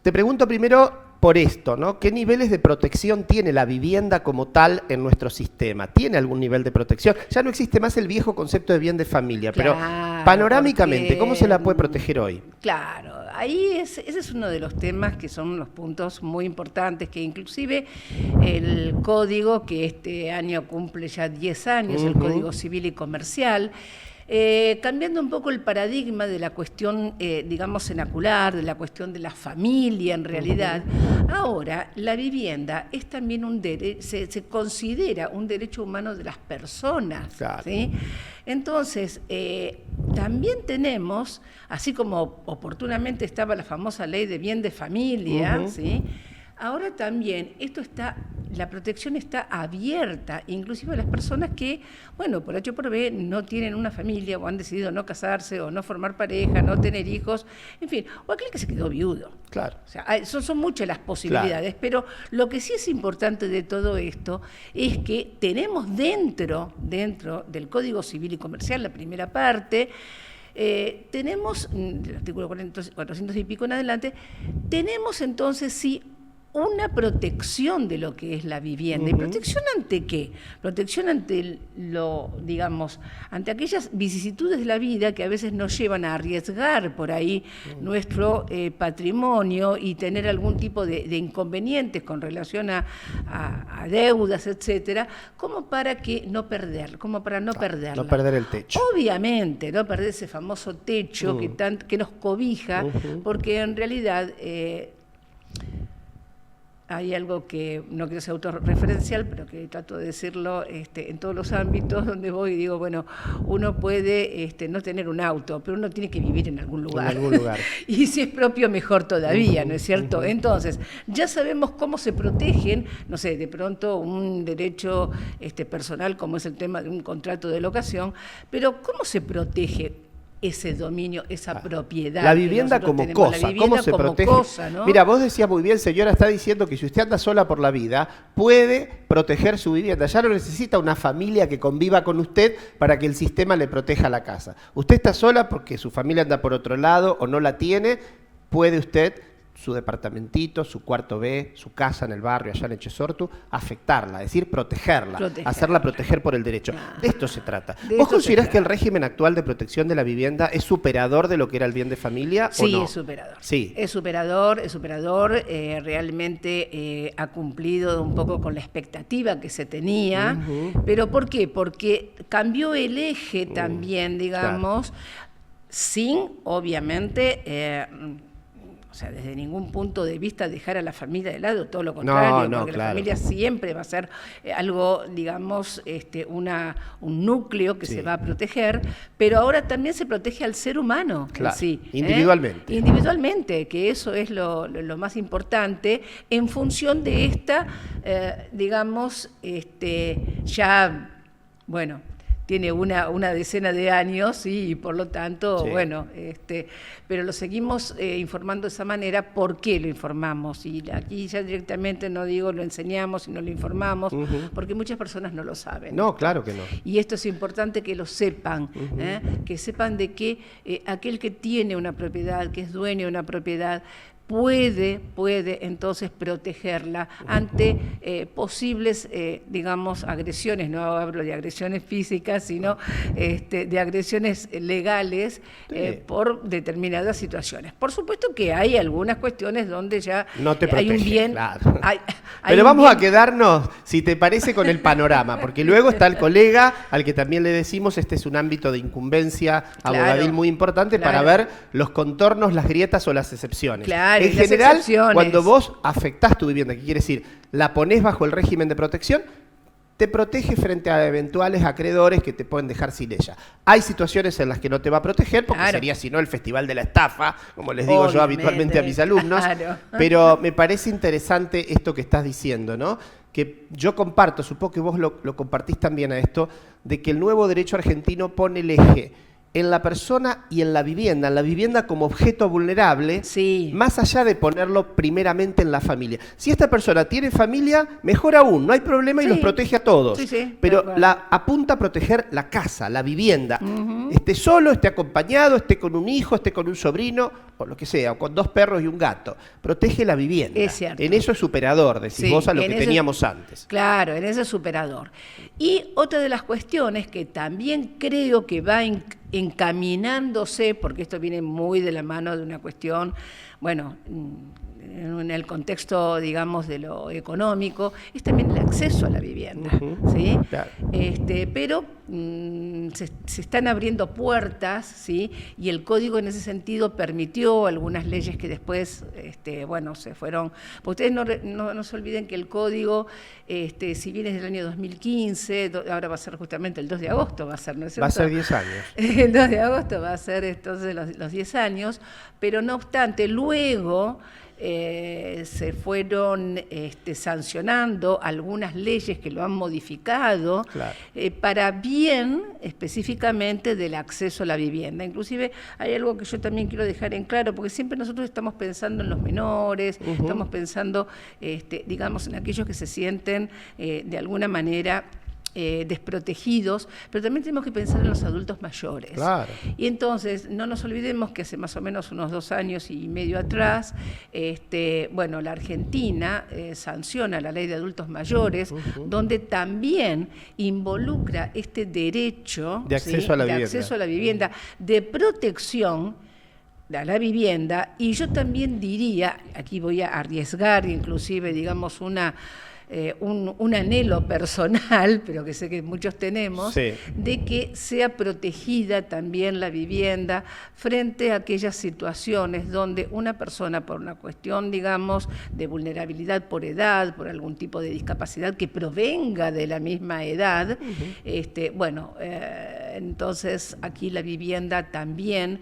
te pregunto primero por esto, ¿no? ¿Qué niveles de protección tiene la vivienda como tal en nuestro sistema? ¿Tiene algún nivel de protección? Ya no existe más el viejo concepto de bien de familia, pero Claro, panorámicamente, porque, ¿cómo se la puede proteger hoy? Claro, ahí ese es uno de los temas que son los puntos muy importantes, que inclusive el código, que este año cumple ya 10 años, el Código Civil y Comercial, cambiando un poco el paradigma de la cuestión, digamos, cenacular, de la cuestión de la familia en realidad, ahora la vivienda es también se considera un derecho humano de las personas. Claro. ¿Sí? Entonces, también tenemos, así como oportunamente estaba la famosa ley de bien de familia, ¿sí? Ahora también la protección está abierta, inclusive a las personas que, bueno, por H o por B no tienen una familia o han decidido no casarse o no formar pareja, no tener hijos, en fin, o aquel que se quedó viudo. Claro. O sea, son muchas las posibilidades, pero lo que sí es importante de todo esto es que tenemos dentro del Código Civil y Comercial, la primera parte, tenemos, del artículo 400 y pico en adelante, tenemos entonces sí una protección de lo que es la vivienda. ¿Y protección ante qué? Protección ante ante aquellas vicisitudes de la vida que a veces nos llevan a arriesgar por ahí nuestro patrimonio y tener algún tipo de inconvenientes con relación a deudas, etcétera, como para no perderla. No perder el techo. Obviamente, no perder ese famoso techo que nos cobija, porque en realidad hay algo que no quiero ser autorreferencial, pero que trato de decirlo en todos los ámbitos donde voy y digo, bueno, uno puede no tener un auto, pero uno tiene que vivir en algún lugar. En algún lugar. Y si es propio, mejor todavía, ¿no es cierto? Entonces, ya sabemos cómo se protegen, no sé, de pronto un derecho personal como es el tema de un contrato de locación, pero ¿cómo se protege ese dominio, esa propiedad? La vivienda como cosa, ¿cómo se protege? Cosa, ¿no? Mira, vos decías muy bien, señora, está diciendo que si usted anda sola por la vida, puede proteger su vivienda. Ya no necesita una familia que conviva con usted para que el sistema le proteja la casa. Usted está sola porque su familia anda por otro lado o no la tiene, puede usted, su departamentito, su cuarto B, su casa en el barrio, allá en Echesortu, afectarla, es decir, protegerla, hacerla proteger por el derecho. De esto se trata. ¿Vos considerás que el régimen actual de protección de la vivienda es superador de lo que era el bien de familia o no? Sí, es superador. Sí. Es superador, realmente ha cumplido un poco con la expectativa que se tenía. ¿Pero por qué? Porque cambió el eje también, digamos, sin, obviamente... o sea, desde ningún punto de vista dejar a la familia de lado, todo lo contrario, porque la familia siempre va a ser algo, digamos, un núcleo que se va a proteger, pero ahora también se protege al ser humano en sí. Individualmente. Individualmente, que eso es lo más importante, en función de esta, digamos, ya, bueno, tiene una decena de años y por lo tanto, bueno, pero lo seguimos informando de esa manera. ¿Por qué lo informamos? Y aquí ya directamente no digo lo enseñamos, sino lo informamos, porque muchas personas no lo saben. No, claro que no. Y esto es importante que lo sepan, que sepan de que aquel que tiene una propiedad, que es dueño de una propiedad, puede entonces protegerla ante posibles, digamos, agresiones. No hablo de agresiones físicas, sino de agresiones legales por determinadas situaciones. Por supuesto que hay algunas cuestiones donde ya no te protege, hay un bien... Claro. Hay pero vamos a quedarnos, si te parece, con el panorama, porque luego está el colega, al que también le decimos, este es un ámbito de incumbencia abogadil muy importante para ver los contornos, las grietas o las excepciones. Claro. En general, cuando vos afectás tu vivienda, ¿qué quiere decir? La ponés bajo el régimen de protección, te protege frente a eventuales acreedores que te pueden dejar sin ella. Hay situaciones en las que no te va a proteger, porque sería si no el festival de la estafa, como les digo yo habitualmente a mis alumnos, pero me parece interesante esto que estás diciendo, ¿no? Que yo comparto, supongo que vos lo compartís también a esto, de que el nuevo derecho argentino pone el eje en la persona y en la vivienda como objeto vulnerable, más allá de ponerlo primeramente en la familia. Si esta persona tiene familia, mejor aún, no hay problema y los protege a todos. Pero apunta a proteger la casa, la vivienda. Esté solo, esté acompañado, esté con un hijo, esté con un sobrino, o lo que sea, o con 2 perros y un gato. Protege la vivienda. Es cierto. En eso es superador, decís vos, a lo que teníamos antes. Claro, en eso es superador. Y otra de las cuestiones que también creo que va encaminándose, porque esto viene muy de la mano de una cuestión, bueno, en el contexto, digamos, de lo económico, es también el acceso a la vivienda, ¿sí? Claro. Pero se están abriendo puertas, ¿sí? Y el código en ese sentido permitió algunas leyes que después, bueno, se fueron. Ustedes no se olviden que el código, si bien es del año 2015, ahora va a ser justamente el 2 de agosto, va a ser, ¿no es cierto? Va a ser 10 años. El 2 de agosto va a ser entonces los 10 años, pero no obstante, luego se fueron sancionando algunas leyes que lo han modificado para bien específicamente del acceso a la vivienda. Inclusive hay algo que yo también quiero dejar en claro, porque siempre nosotros estamos pensando en los menores, estamos pensando, digamos, en aquellos que se sienten de alguna manera desprotegidos, pero también tenemos que pensar en los adultos mayores. Claro. Y entonces, no nos olvidemos que hace más o menos unos 2 años y medio atrás, bueno, la Argentina sanciona la ley de adultos mayores, donde también involucra este derecho de acceso a la vivienda, de protección a la vivienda, y yo también diría, aquí voy a arriesgar inclusive, digamos, una un anhelo personal, pero que sé que muchos tenemos, Sí. de que sea protegida también la vivienda frente a aquellas situaciones donde una persona, por una cuestión, digamos, de vulnerabilidad por edad, por algún tipo de discapacidad que provenga de la misma edad, entonces aquí la vivienda también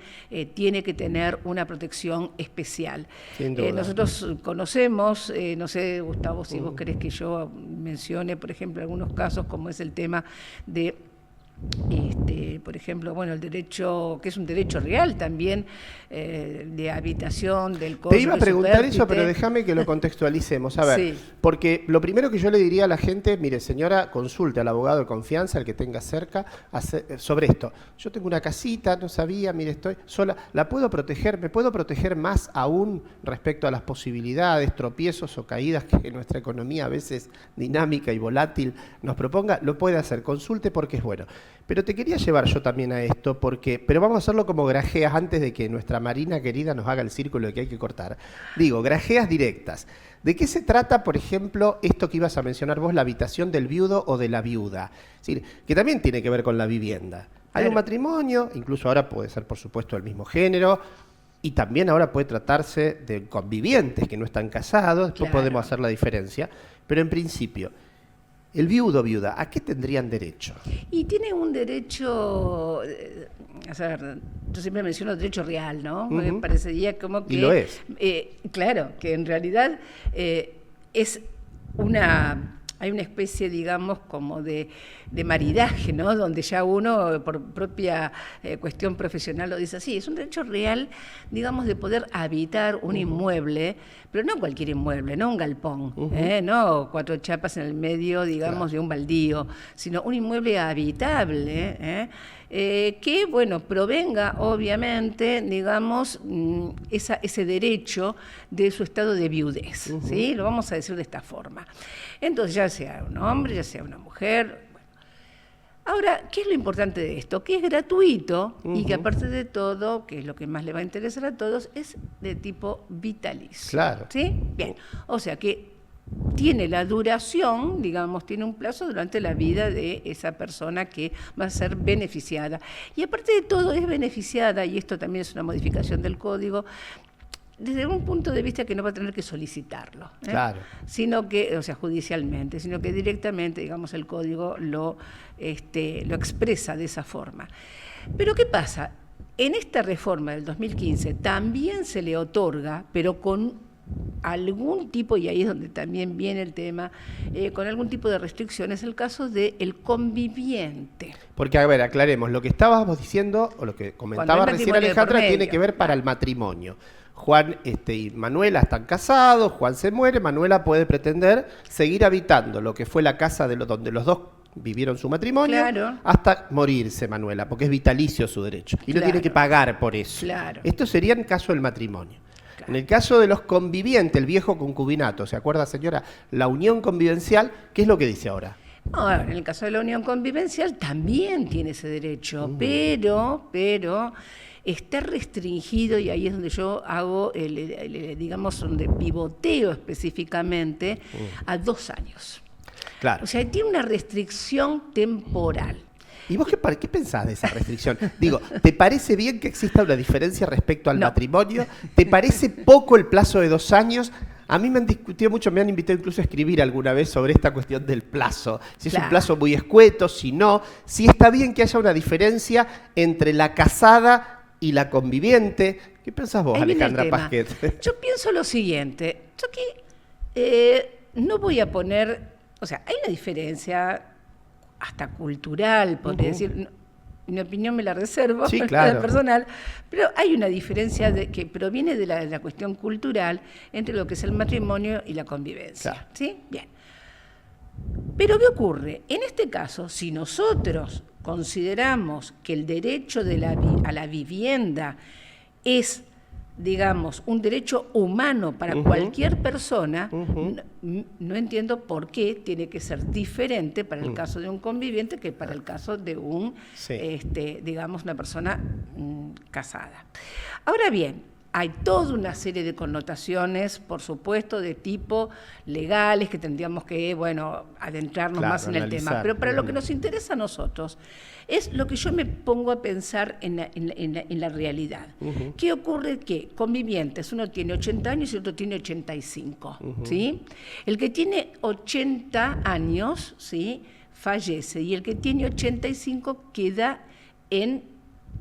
tiene que tener una protección especial. Sin duda. Nosotros conocemos, no sé, Gustavo, si vos querés que yo mencione, por ejemplo, algunos casos, como es el tema de por ejemplo, bueno, el derecho, que es un derecho real también, de habitación, del código. Te iba a preguntar eso, supérstite. pero déjame que lo contextualicemos. A ver, Sí. porque lo primero que yo le diría a la gente, mire, señora, consulte al abogado de confianza, el que tenga cerca, sobre esto. Yo tengo una casita, no sabía, mire, estoy sola, ¿la puedo proteger? ¿Me puedo proteger más aún respecto a las posibilidades, tropiezos o caídas que nuestra economía a veces dinámica y volátil nos proponga? Lo puede hacer, consulte porque es bueno. Pero te quería llevar yo también a esto, pero vamos a hacerlo como grajeas antes de que nuestra Marina querida nos haga el círculo que hay que cortar. Digo, grajeas directas. ¿De qué se trata, por ejemplo, esto que ibas a mencionar vos, la habitación del viudo o de la viuda? Es decir, que también tiene que ver con la vivienda. Hay Claro. un matrimonio, incluso ahora puede ser, por supuesto, del mismo género, y también ahora puede tratarse de convivientes que no están casados, después Claro. podemos hacer la diferencia, pero en principio, el viudo o viuda, ¿a qué tendrían derecho? Y tiene un derecho, yo siempre menciono derecho real, ¿no? Me Ujú. parecería como que... Y lo es. Claro, que en realidad es hay una especie, digamos, como de maridaje, ¿no? Donde ya uno, por propia cuestión profesional, lo dice así. Es un derecho real, digamos, de poder habitar un inmueble, pero no cualquier inmueble, no un galpón, no 4 chapas en el medio, digamos, de un baldío, sino un inmueble habitable, que, bueno, provenga, obviamente, digamos, ese derecho de su estado de viudez, ¿sí? Lo vamos a decir de esta forma. Entonces, ya sea un hombre, ya sea una mujer. Bueno. Ahora, ¿qué es lo importante de esto? Que es gratuito y que aparte de todo, que es lo que más le va a interesar a todos, es de tipo vitalicio. Claro. ¿Sí? Bien. O sea que tiene la duración, digamos, tiene un plazo durante la vida de esa persona que va a ser beneficiada. Y aparte de todo es beneficiada, y esto también es una modificación del código, desde un punto de vista que no va a tener que solicitarlo, Claro. sino que, o sea, judicialmente, sino que directamente, digamos, el código lo expresa de esa forma. Pero ¿qué pasa? En esta reforma del 2015 también se le otorga, pero con algún tipo, y ahí es donde también viene el tema, con algún tipo de restricciones, el caso del conviviente. Porque, a ver, aclaremos, lo que estábamos diciendo, o lo que comentaba Cuando hay recién matrimonio de por Alejandra, tiene medio. que ver para el matrimonio. Juan y Manuela están casados, Juan se muere, Manuela puede pretender seguir habitando lo que fue la casa donde los dos vivieron su matrimonio, Claro. hasta morirse Manuela, porque es vitalicio su derecho, y no Claro. tiene que pagar por eso. Claro. Esto sería en caso del matrimonio. Claro. En el caso de los convivientes, el viejo concubinato, ¿se acuerda, señora? La unión convivencial, ¿qué es lo que dice ahora? No, en el caso de la unión convivencial también tiene ese derecho, pero está restringido, y ahí es donde yo hago, digamos, donde pivoteo específicamente, a 2 años. Claro. O sea, tiene una restricción temporal. ¿Y vos qué pensás de esa restricción? Digo, ¿te parece bien que exista una diferencia respecto al No. matrimonio? ¿Te parece poco el plazo de 2 años? A mí me han discutido mucho, me han invitado incluso a escribir alguna vez sobre esta cuestión del plazo. Si es un Claro. plazo muy escueto, si no. Si está bien que haya una diferencia entre la casada y la conviviente. ¿Qué pensás vos, Ahí viene el Alejandra tema. Pasquet? Yo pienso lo siguiente, yo aquí no voy a poner, o sea, hay una diferencia hasta cultural, podría decir, mi opinión me la reservo, Sí, la claro. personal, pero hay una diferencia que proviene de la cuestión cultural entre lo que es el matrimonio y la convivencia. Claro. ¿Sí? Bien. Pero ¿qué ocurre? En este caso, si nosotros consideramos que el derecho a la vivienda es, digamos, un derecho humano para cualquier persona, no entiendo por qué tiene que ser diferente para el caso de un conviviente que para el caso de un, Sí. digamos, una persona casada. Ahora bien, hay toda una serie de connotaciones, por supuesto, de tipo legales, que tendríamos que, bueno, adentrarnos Claro, más en el tema. analizar. Pero para lo que nos interesa a nosotros, es lo que yo me pongo a pensar en la realidad. ¿Qué ocurre? Que convivientes, uno tiene 80 años y otro tiene 85, ¿sí? El que tiene 80 años, ¿sí?, fallece, y el que tiene 85 queda en,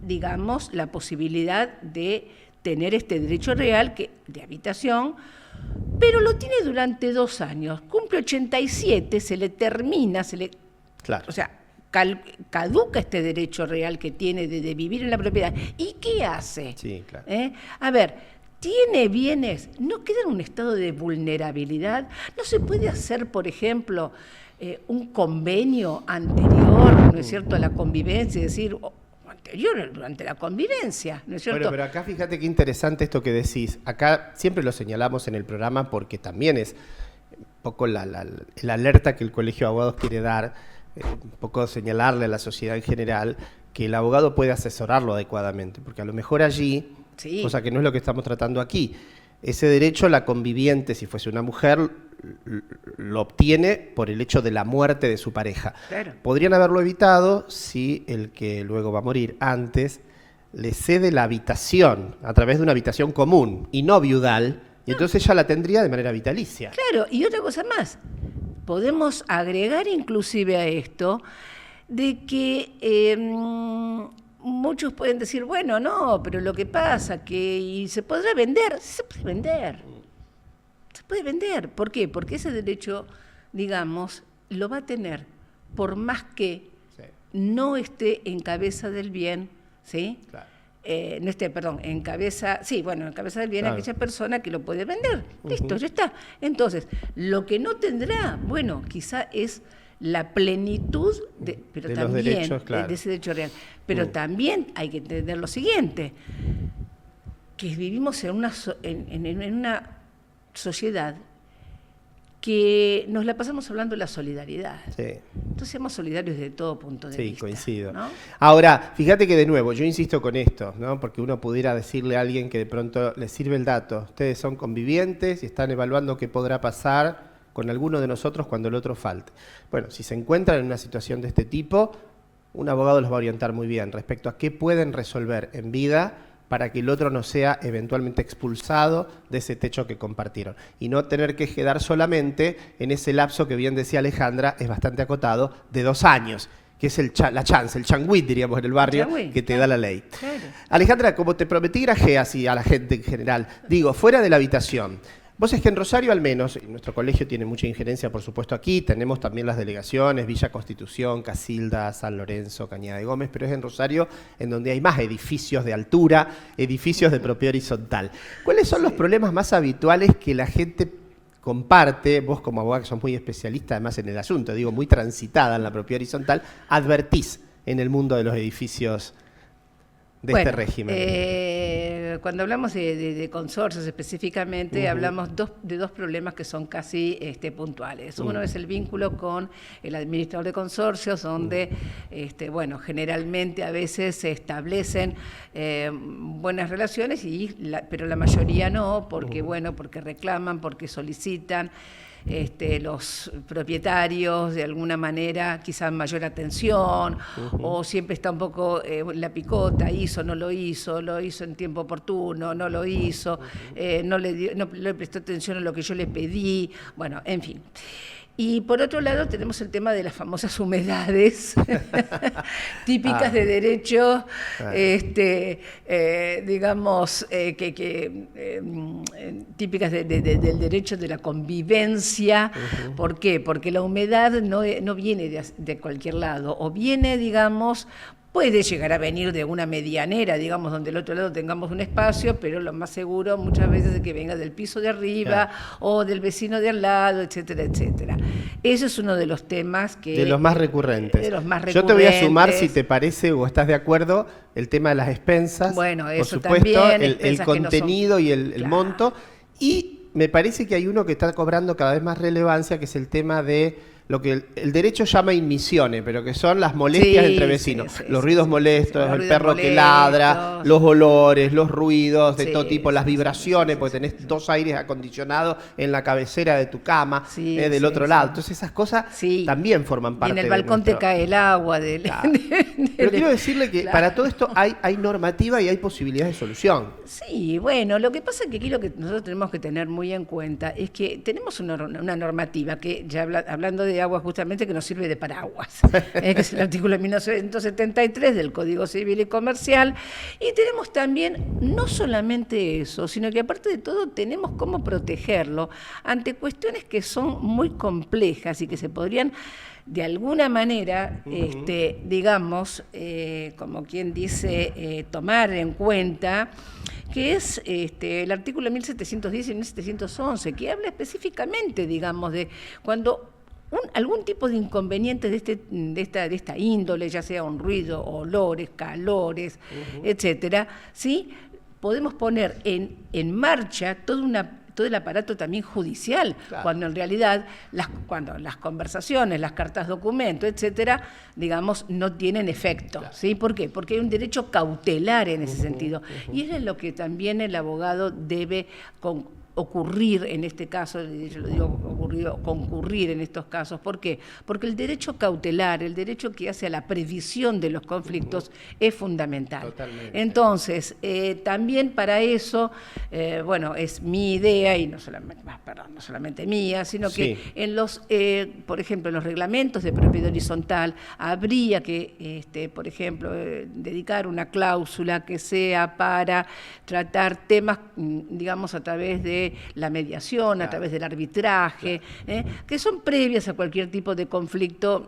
digamos, la posibilidad de tener este derecho real de habitación, pero lo tiene durante 2 años. Cumple 87, se le termina, Claro. o sea, caduca este derecho real que tiene de vivir en la propiedad. ¿Y qué hace? Sí, claro. A ver, tiene bienes, no queda en un estado de vulnerabilidad. No se puede hacer, por ejemplo, un convenio anterior, ¿no es cierto?, a la convivencia, es decir, anterior durante la convivencia, ¿no es cierto? Bueno, pero acá fíjate qué interesante esto que decís. Acá siempre lo señalamos en el programa porque también es un poco la alerta que el Colegio de Abogados quiere dar, un poco señalarle a la sociedad en general que el abogado puede asesorarlo adecuadamente, porque a lo mejor allí, Sí. cosa que no es lo que estamos tratando aquí, ese derecho la conviviente, si fuese una mujer, lo obtiene por el hecho de la muerte de su pareja. Claro. Podrían haberlo evitado si el que luego va a morir antes le cede la habitación a través de una habitación común y no viudal, y entonces ella la tendría de manera vitalicia. Claro, y otra cosa más, podemos agregar inclusive a esto de que muchos pueden decir, bueno, no, pero lo que pasa que ¿y se podrá vender? Sí, se puede vender. Se puede vender. ¿Por qué? Porque ese derecho, digamos, lo va a tener por más que Sí, no esté en cabeza del bien, ¿sí? claro. No esté, perdón, en cabeza del bien Claro. aquella persona que lo puede vender. Listo, ya está. Entonces, lo que no tendrá, bueno, quizá es la plenitud pero De los también derechos, claro. de ese derecho real. Pero también hay que entender lo siguiente, que vivimos en una sociedad que nos la pasamos hablando de la solidaridad. Sí. Entonces seamos solidarios de todo punto de Sí, vista. coincido. ¿no? Ahora, fíjate que de nuevo, yo insisto con esto, ¿no? Porque uno pudiera decirle a alguien que de pronto le sirve el dato. Ustedes son convivientes y están evaluando qué podrá pasar con alguno de nosotros cuando el otro falte. Bueno, si se encuentran en una situación de este tipo, un abogado los va a orientar muy bien respecto a qué pueden resolver en vida para que el otro no sea eventualmente expulsado de ese techo que compartieron. Y no tener que quedar solamente en ese lapso que bien decía Alejandra, es bastante acotado, de 2 años, que es el changuit, diríamos en el barrio, Changuit, que te da la ley. Claro. Alejandra, como te prometí, grajé así a la gente en general. Digo, fuera de la habitación. Vos es que en Rosario al menos, y nuestro colegio tiene mucha injerencia por supuesto aquí, tenemos también las delegaciones, Villa Constitución, Casilda, San Lorenzo, Cañada de Gómez, pero es en Rosario en donde hay más edificios de altura, edificios de propiedad horizontal. ¿Cuáles son los problemas más habituales que la gente comparte, vos como abogada que sos muy especialista además en el asunto, digo muy transitada en la propiedad horizontal, advertís en el mundo de los edificios de este régimen? Cuando hablamos de consorcios específicamente, hablamos de dos problemas que son casi puntuales. Uno es el vínculo con el administrador de consorcios, donde generalmente a veces se establecen buenas relaciones, pero la mayoría no, porque porque reclaman, porque solicitan. Los propietarios de alguna manera quizás mayor atención o siempre está un poco la picota, no lo hizo en tiempo oportuno, no lo hizo, no le prestó atención a lo que yo le pedí, bueno, en fin. Y por otro lado tenemos el tema de las famosas humedades típicas de derecho, típicas del derecho de la convivencia. ¿Por qué? Porque la humedad no viene de cualquier lado, o viene, digamos, puede llegar a venir de una medianera, digamos, donde del otro lado tengamos un espacio, pero lo más seguro muchas veces es que venga del piso de arriba o del vecino de al lado, etcétera, etcétera. Eso es uno de los temas que... De los más recurrentes. De los más recurrentes. Yo te voy a sumar, si te parece o estás de acuerdo, el tema de las expensas. Bueno, eso por supuesto, también, el expensas que no contenido son- y el Claro. monto. Y me parece que hay uno que está cobrando cada vez más relevancia, que es el tema de lo que el derecho llama inmisiones, pero que son las molestias Sí, entre sí, vecinos. sí, Los sí, ruidos sí, molestos, los el ruidos perro que molestos. ladra, los olores, los ruidos de Sí, todo tipo, las sí, sí, vibraciones, sí, porque sí, tenés sí. 2 aires acondicionados en la cabecera de tu cama, Sí, del sí, otro sí. lado. Entonces esas cosas Sí. también forman Y parte en el de balcón te nuestro... cae el agua del... Claro. Pero quiero decirle que Claro. para todo esto hay normativa y hay posibilidades de solución. Sí, bueno, lo que pasa es que aquí lo que nosotros tenemos que tener muy en cuenta es que tenemos una normativa que, ya hablando de agua justamente, que nos sirve de paraguas, que es el artículo 1973 del Código Civil y Comercial, y tenemos también no solamente eso, sino que aparte de todo tenemos cómo protegerlo ante cuestiones que son muy complejas y que se podrían de alguna manera, digamos, como quien dice, tomar en cuenta, que es el artículo 1710 y 1711, que habla específicamente, digamos, de cuando algún tipo de inconvenientes de esta índole, ya sea un ruido, olores, calores, etcétera, ¿sí? Podemos poner en marcha todo el aparato también judicial, Claro. cuando en realidad cuando las conversaciones, las cartas documento, etcétera, digamos, no tienen efecto. Claro. ¿Sí? ¿Por qué? Porque hay un derecho cautelar en ese sentido. Y eso es lo que también el abogado debe ocurrir en este caso, yo lo digo concurrir en estos casos. ¿Por qué? Porque el derecho cautelar, el derecho que hace a la previsión de los conflictos es fundamental. Totalmente. Entonces, también para eso, bueno, es mi idea, y no solamente mía, sino Sí. que en los, por ejemplo, en los reglamentos de propiedad horizontal, habría que, por ejemplo, dedicar una cláusula que sea para tratar temas, digamos, a través de la mediación, a través del arbitraje, que son previas a cualquier tipo de conflicto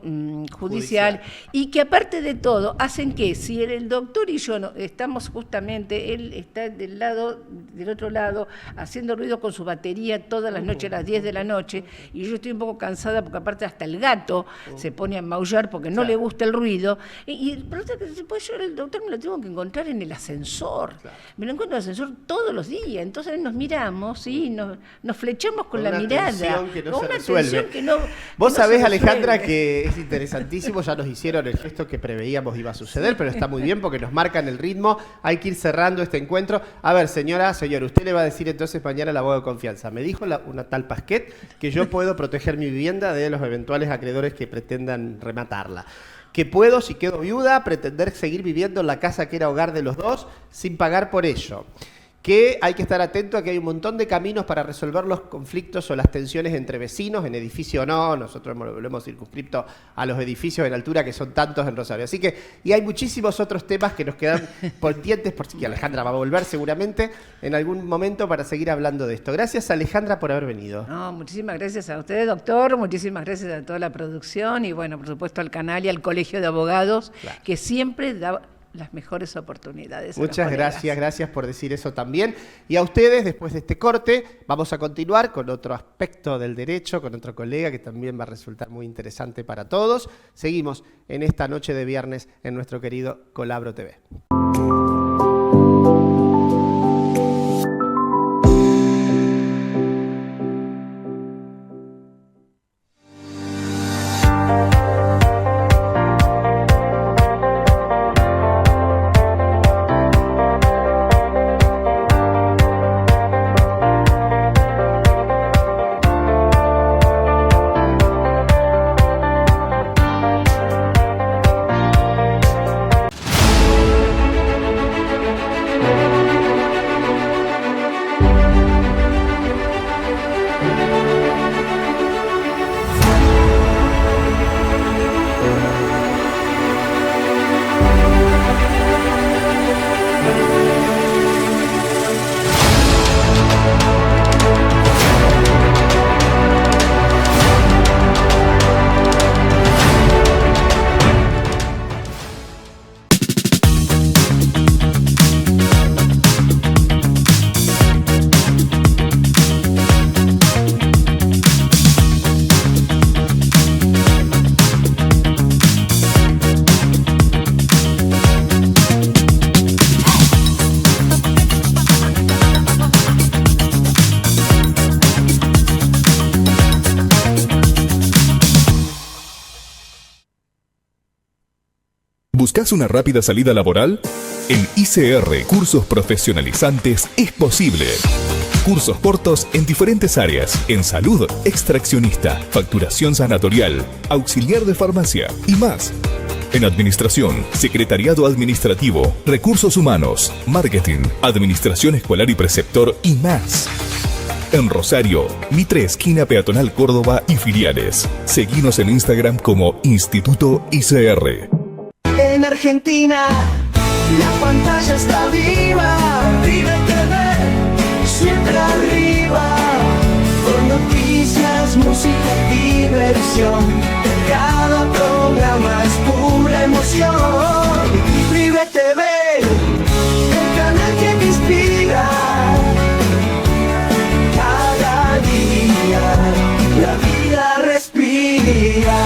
judicial, y que aparte de todo hacen que si el doctor y yo estamos justamente, él está del otro lado haciendo ruido con su batería todas las noches a las 10 de la noche, y yo estoy un poco cansada porque aparte hasta el gato se pone a maullar porque no le gusta el ruido, y el problema es que después yo el doctor me lo tengo que encontrar en el ascensor, me lo encuentro en el ascensor todos los días, entonces nos miramos, ¿sí? Nos flechamos con la una mirada, tensión que no con se una resuelve. tensión que no, Vos que no sabés, se Alejandra, resuelve. que es interesantísimo, ya nos hicieron el gesto que preveíamos iba a suceder, pero está muy bien porque nos marcan el ritmo, hay que ir cerrando este encuentro. A ver, señor, usted le va a decir entonces mañana al abogado de confianza. Me dijo una tal Pasquet que yo puedo proteger mi vivienda de los eventuales acreedores que pretendan rematarla. Que puedo, si quedo viuda, pretender seguir viviendo en la casa que era hogar de los dos sin pagar por ello. Que hay que estar atento a que hay un montón de caminos para resolver los conflictos o las tensiones entre vecinos, en edificio o no. Nosotros lo hemos circunscripto a los edificios en altura, que son tantos en Rosario. Así que, y hay muchísimos otros temas que nos quedan pendientes, por si Alejandra va a volver seguramente en algún momento para seguir hablando de esto. Gracias, Alejandra, por haber venido. No, muchísimas gracias a ustedes, doctor, muchísimas gracias a toda la producción y bueno, por supuesto al canal y al Colegio de Abogados, Claro. que siempre da las mejores oportunidades. Muchas gracias por decir eso también. Y a ustedes, después de este corte, vamos a continuar con otro aspecto del derecho, con otro colega que también va a resultar muy interesante para todos. Seguimos en esta noche de viernes en nuestro querido Colabro TV. ¿Buscas una rápida salida laboral? En ICR Cursos Profesionalizantes es posible. Cursos cortos en diferentes áreas, en salud, extraccionista, facturación sanatorial, auxiliar de farmacia y más. En administración, secretariado administrativo, recursos humanos, marketing, administración escolar y preceptor y más. En Rosario, Mitre esquina Peatonal Córdoba y filiales. Seguinos en Instagram como Instituto ICR. En Argentina, la pantalla está viva. Vive TV, siempre arriba. Con noticias, música y diversión. Cada programa es pura emoción. Vive TV, el canal que te inspira. Cada día, la vida respira.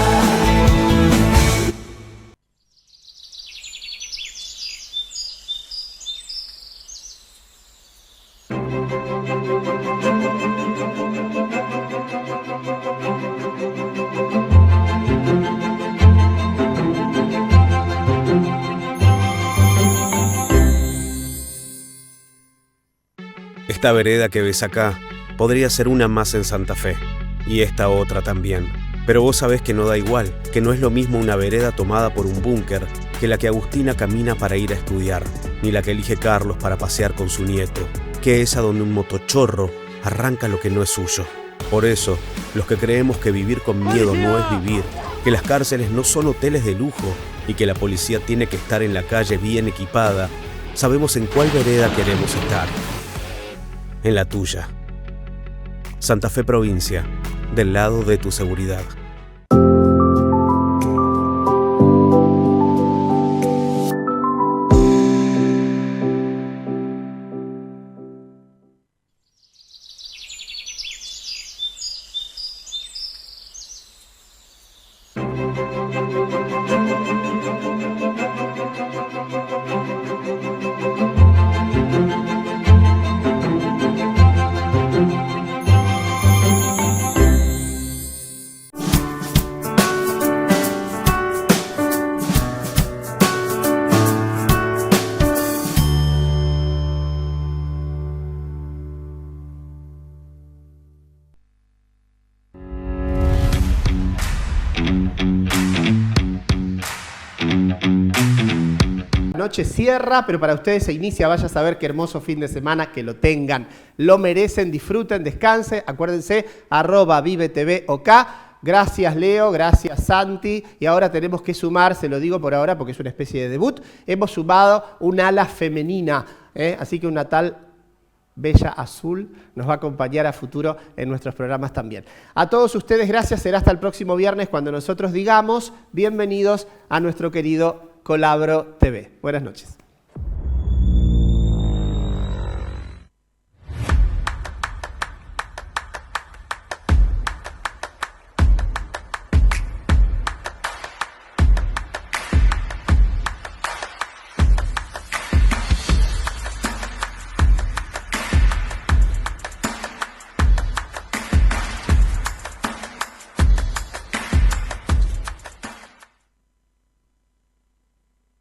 Esta vereda que ves acá podría ser una más en Santa Fe, y esta otra también. Pero vos sabés que no da igual, que no es lo mismo una vereda tomada por un búnker que la que Agustina camina para ir a estudiar, ni la que elige Carlos para pasear con su nieto, que esa donde un motochorro arranca lo que no es suyo. Por eso, los que creemos que vivir con miedo no es vivir, que las cárceles no son hoteles de lujo y que la policía tiene que estar en la calle bien equipada, sabemos en cuál vereda queremos estar. En la tuya. Santa Fe Provincia, del lado de tu seguridad. Noche cierra, pero para ustedes se inicia. Vaya a saber qué hermoso fin de semana, que lo tengan. Lo merecen, disfruten, descansen. Acuérdense, @ViveTVOK. Gracias Leo, gracias Santi. Y ahora tenemos que sumar, se lo digo por ahora porque es una especie de debut, hemos sumado un ala femenina. Así que una tal Bella Azul nos va a acompañar a futuro en nuestros programas también. A todos ustedes, gracias. Será hasta el próximo viernes cuando nosotros digamos bienvenidos a nuestro querido Colabro TV. Buenas noches.